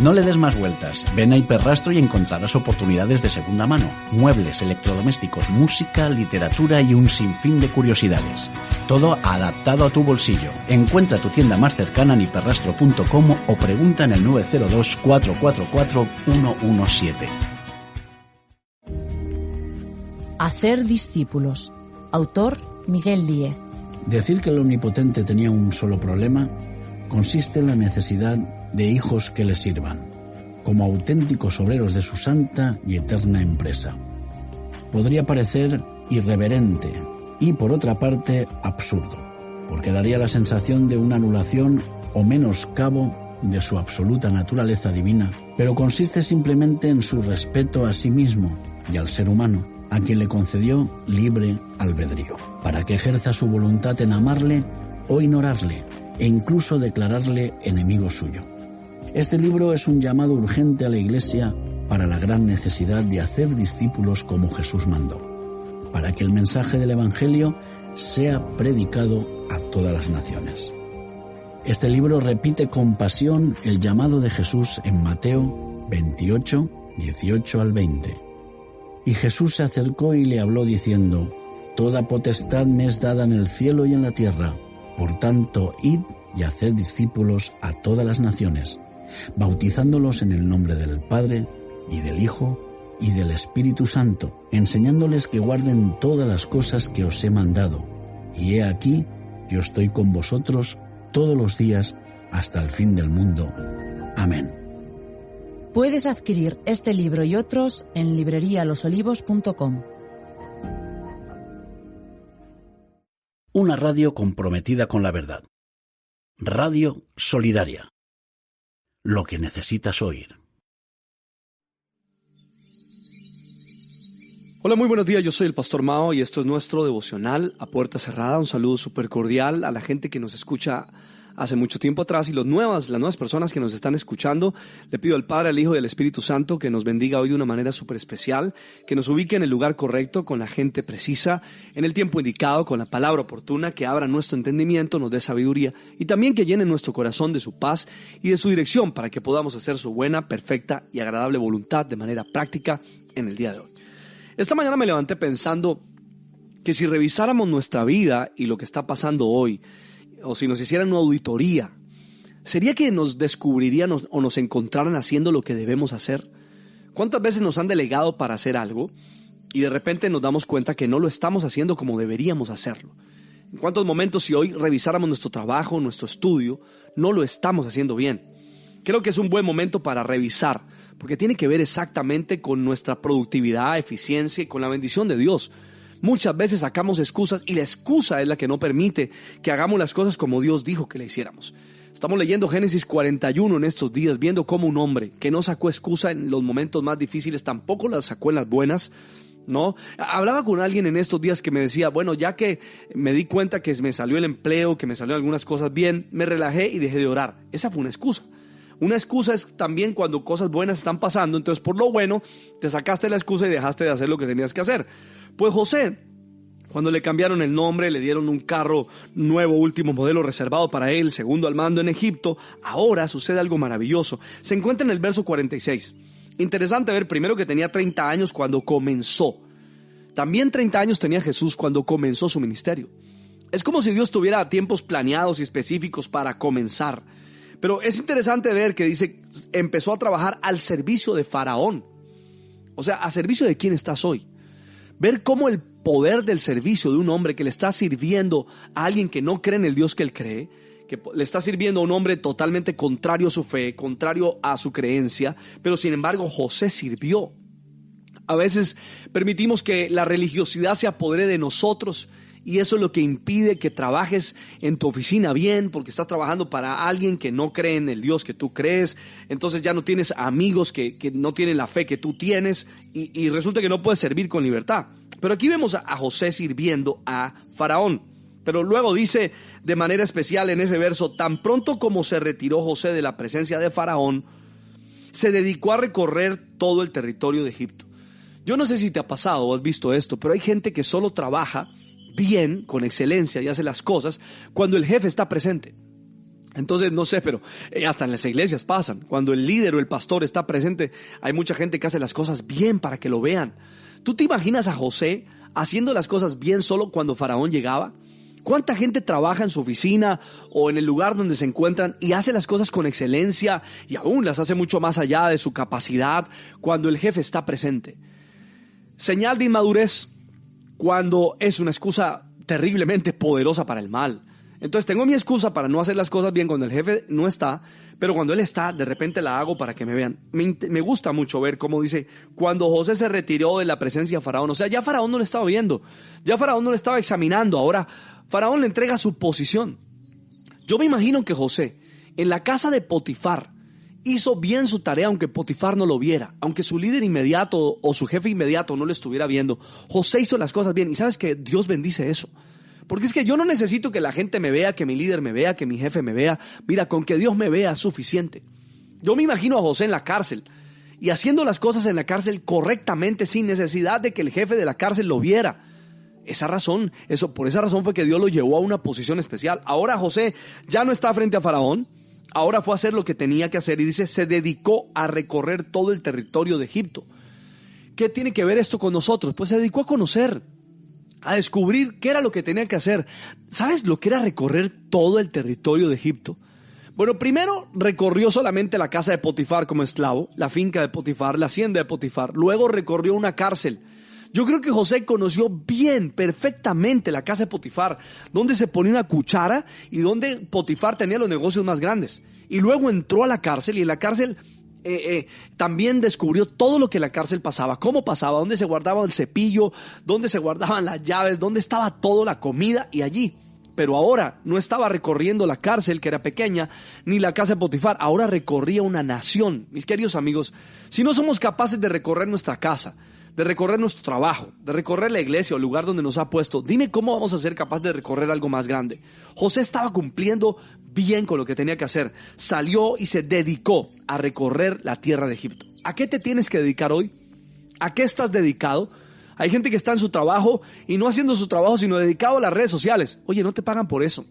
No le des más vueltas. Ven a Hiperrastro y encontrarás oportunidades de segunda mano. Muebles, electrodomésticos, música, literatura y un sinfín de curiosidades. Todo adaptado a tu bolsillo. Encuentra tu tienda más cercana en hiperrastro.com o pregunta en el 902 444 117. Hacer discípulos. Autor Miguel Díez. Decir que el Omnipotente tenía un solo problema consiste en la necesidad de hijos que le sirvan, como auténticos obreros de su santa y eterna empresa. Podría parecer irreverente y, por otra parte, absurdo, porque daría la sensación de una anulación o menoscabo de su absoluta naturaleza divina, pero consiste simplemente en su respeto a sí mismo y al ser humano, a quien le concedió libre albedrío, para que ejerza su voluntad en amarle o ignorarle, e incluso declararle enemigo suyo. Este libro es un llamado urgente a la Iglesia para la gran necesidad de hacer discípulos como Jesús mandó, para que el mensaje del Evangelio sea predicado a todas las naciones. Este libro repite con pasión el llamado de Jesús en Mateo 28, 18 al 20. Y Jesús se acercó y le habló diciendo: Toda potestad me es dada en el cielo y en la tierra. Por tanto, id y haced discípulos a todas las naciones, bautizándolos en el nombre del Padre, y del Hijo, y del Espíritu Santo, enseñándoles que guarden todas las cosas que os he mandado. Y he aquí, yo estoy con vosotros todos los días hasta el fin del mundo. Amén. Puedes adquirir este libro y otros en librerialosolivos.com. Una radio comprometida con la verdad. Radio Solidaria. Lo que necesitas oír. Hola, muy buenos días, yo soy el Pastor Mao y esto es nuestro devocional a puerta cerrada. Un saludo súper cordial a la gente que nos escucha hace mucho tiempo atrás, y las nuevas personas que nos están escuchando, le pido al Padre, al Hijo y al Espíritu Santo que nos bendiga hoy de una manera súper especial, que nos ubique en el lugar correcto, con la gente precisa, en el tiempo indicado, con la palabra oportuna, que abra nuestro entendimiento, nos dé sabiduría, y también que llene nuestro corazón de su paz y de su dirección, para que podamos hacer su buena, perfecta y agradable voluntad de manera práctica en el día de hoy. Esta mañana me levanté pensando que si revisáramos nuestra vida y lo que está pasando hoy, o si nos hicieran una auditoría, ¿sería que nos descubrirían o nos encontraran haciendo lo que debemos hacer? ¿Cuántas veces nos han delegado para hacer algo y de repente nos damos cuenta que no lo estamos haciendo como deberíamos hacerlo? ¿En cuántos momentos, si hoy revisáramos nuestro trabajo, nuestro estudio, no lo estamos haciendo bien? Creo que es un buen momento para revisar, porque tiene que ver exactamente con nuestra productividad, eficiencia y con la bendición de Dios. Muchas veces sacamos excusas y la excusa es la que no permite que hagamos las cosas como Dios dijo que le hiciéramos. Estamos leyendo Génesis 41 en estos días, viendo cómo un hombre que no sacó excusa en los momentos más difíciles, tampoco la sacó en las buenas, ¿no? Hablaba con alguien en estos días que me decía, bueno, ya que me di cuenta que me salió el empleo, que me salieron algunas cosas bien, me relajé y dejé de orar. Esa fue una excusa. Una excusa es también cuando cosas buenas están pasando, entonces por lo bueno te sacaste la excusa y dejaste de hacer lo que tenías que hacer. Pues José, cuando le cambiaron el nombre, le dieron un carro nuevo, último modelo reservado para él, segundo al mando en Egipto, ahora sucede algo maravilloso. Se encuentra en el verso 46. Interesante ver primero que tenía 30 años cuando comenzó. También 30 años tenía Jesús cuando comenzó su ministerio. Es como si Dios tuviera tiempos planeados y específicos para comenzar. Pero es interesante ver que dice, empezó a trabajar al servicio de Faraón. O sea, ¿a servicio de quién estás hoy? Ver cómo el poder del servicio de un hombre que le está sirviendo a alguien que no cree en el Dios que él cree, que le está sirviendo a un hombre totalmente contrario a su fe, contrario a su creencia, pero sin embargo José sirvió. A veces permitimos que la religiosidad se apodere de nosotros y eso es lo que impide que trabajes en tu oficina bien, porque estás trabajando para alguien que no cree en el Dios que tú crees. Entonces ya no tienes amigos que no tienen la fe que tú tienes y resulta que no puedes servir con libertad. Pero aquí vemos a José sirviendo a Faraón. Pero luego dice de manera especial en ese verso, tan pronto como se retiró José de la presencia de Faraón, se dedicó a recorrer todo el territorio de Egipto. Yo no sé si te ha pasado o has visto esto, pero hay gente que solo trabaja bien, con excelencia y hace las cosas cuando el jefe está presente. Entonces, no sé, pero hasta en las iglesias pasan. Cuando el líder o el pastor está presente, hay mucha gente que hace las cosas bien para que lo vean. ¿Tú te imaginas a José haciendo las cosas bien solo cuando Faraón llegaba? ¿Cuánta gente trabaja en su oficina o en el lugar donde se encuentran y hace las cosas con excelencia y aún las hace mucho más allá de su capacidad cuando el jefe está presente? Señal de inmadurez cuando es una excusa terriblemente poderosa para el mal. Entonces tengo mi excusa para no hacer las cosas bien cuando el jefe no está, pero cuando él está, de repente la hago para que me vean. Me gusta mucho ver cómo dice, cuando José se retiró de la presencia de Faraón, o sea, ya Faraón no lo estaba viendo, ya Faraón no lo estaba examinando, ahora Faraón le entrega su posición. Yo me imagino que José, en la casa de Potifar, hizo bien su tarea aunque Potifar no lo viera, aunque su líder inmediato o su jefe inmediato no lo estuviera viendo. José hizo las cosas bien y sabes que Dios bendice eso. Porque es que yo no necesito que la gente me vea, que mi líder me vea, que mi jefe me vea. Mira, con que Dios me vea es suficiente. Yo me imagino a José en la cárcel y haciendo las cosas en la cárcel correctamente sin necesidad de que el jefe de la cárcel lo viera. Por esa razón fue que Dios lo llevó a una posición especial. Ahora José ya no está frente a Faraón. Ahora fue a hacer lo que tenía que hacer y dice, se dedicó a recorrer todo el territorio de Egipto. ¿Qué tiene que ver esto con nosotros? Pues se dedicó a conocer, a descubrir qué era lo que tenía que hacer. ¿Sabes lo que era recorrer todo el territorio de Egipto? Bueno, primero recorrió solamente la casa de Potifar como esclavo, la finca de Potifar, la hacienda de Potifar. Luego recorrió una cárcel. Yo creo que José conoció bien, perfectamente la casa de Potifar, donde se ponía una cuchara y donde Potifar tenía los negocios más grandes. Y luego entró a la cárcel y en la cárcel también descubrió todo lo que la cárcel pasaba, cómo pasaba, dónde se guardaba el cepillo, dónde se guardaban las llaves, dónde estaba toda la comida y allí. Pero ahora no estaba recorriendo la cárcel, que era pequeña, ni la casa de Potifar, ahora recorría una nación. Mis queridos amigos, si no somos capaces de recorrer nuestra casa, de recorrer nuestro trabajo, de recorrer la iglesia o el lugar donde nos ha puesto, dime cómo vamos a ser capaces de recorrer algo más grande. José estaba cumpliendo bien con lo que tenía que hacer. Salió y se dedicó a recorrer la tierra de Egipto. ¿A qué te tienes que dedicar hoy? ¿A qué estás dedicado? Hay gente que está en su trabajo y no haciendo su trabajo, sino dedicado a las redes sociales. Oye, no te pagan por eso.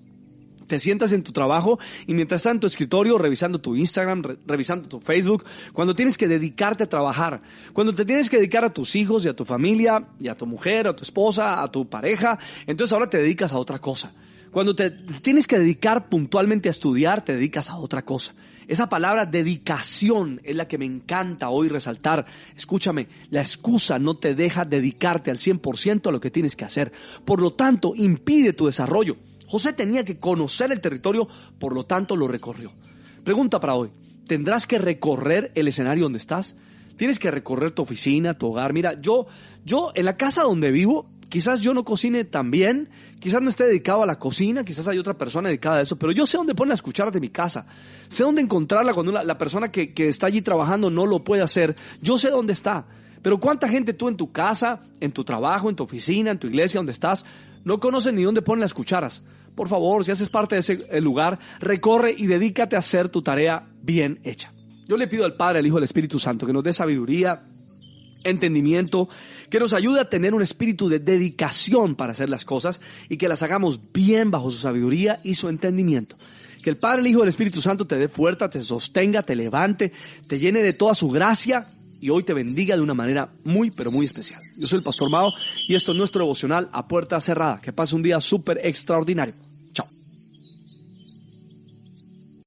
Te sientas en tu trabajo y mientras estás en tu escritorio revisando tu Instagram, revisando tu Facebook, cuando tienes que dedicarte a trabajar, cuando te tienes que dedicar a tus hijos y a tu familia y a tu mujer, a tu esposa, a tu pareja, entonces ahora te dedicas a otra cosa. Cuando te tienes que dedicar puntualmente a estudiar, te dedicas a otra cosa. Esa palabra dedicación es la que me encanta hoy resaltar. Escúchame, la excusa no te deja dedicarte al 100% a lo que tienes que hacer. Por lo tanto, impide tu desarrollo. José tenía que conocer el territorio, por lo tanto lo recorrió. Pregunta para hoy, ¿tendrás que recorrer el escenario donde estás? ¿Tienes que recorrer tu oficina, tu hogar? Mira, yo en la casa donde vivo, quizás yo no cocine tan bien, quizás no esté dedicado a la cocina, quizás hay otra persona dedicada a eso, pero yo sé dónde ponen las cucharas de mi casa, sé dónde encontrarla cuando la persona que está allí trabajando no lo puede hacer, yo sé dónde está. Pero ¿cuánta gente tú en tu casa, en tu trabajo, en tu oficina, en tu iglesia, donde estás, no conoces ni dónde ponen las cucharas? Por favor, si haces parte de ese lugar, recorre y dedícate a hacer tu tarea bien hecha. Yo le pido al Padre, al Hijo y al Espíritu Santo que nos dé sabiduría, entendimiento, que nos ayude a tener un espíritu de dedicación para hacer las cosas y que las hagamos bien bajo su sabiduría y su entendimiento. Que el Padre, el Hijo y el Espíritu Santo te dé fuerza, te sostenga, te levante, te llene de toda su gracia y hoy te bendiga de una manera muy, pero muy especial. Yo soy el Pastor Mao y esto es nuestro devocional a puerta cerrada. Que pase un día súper extraordinario.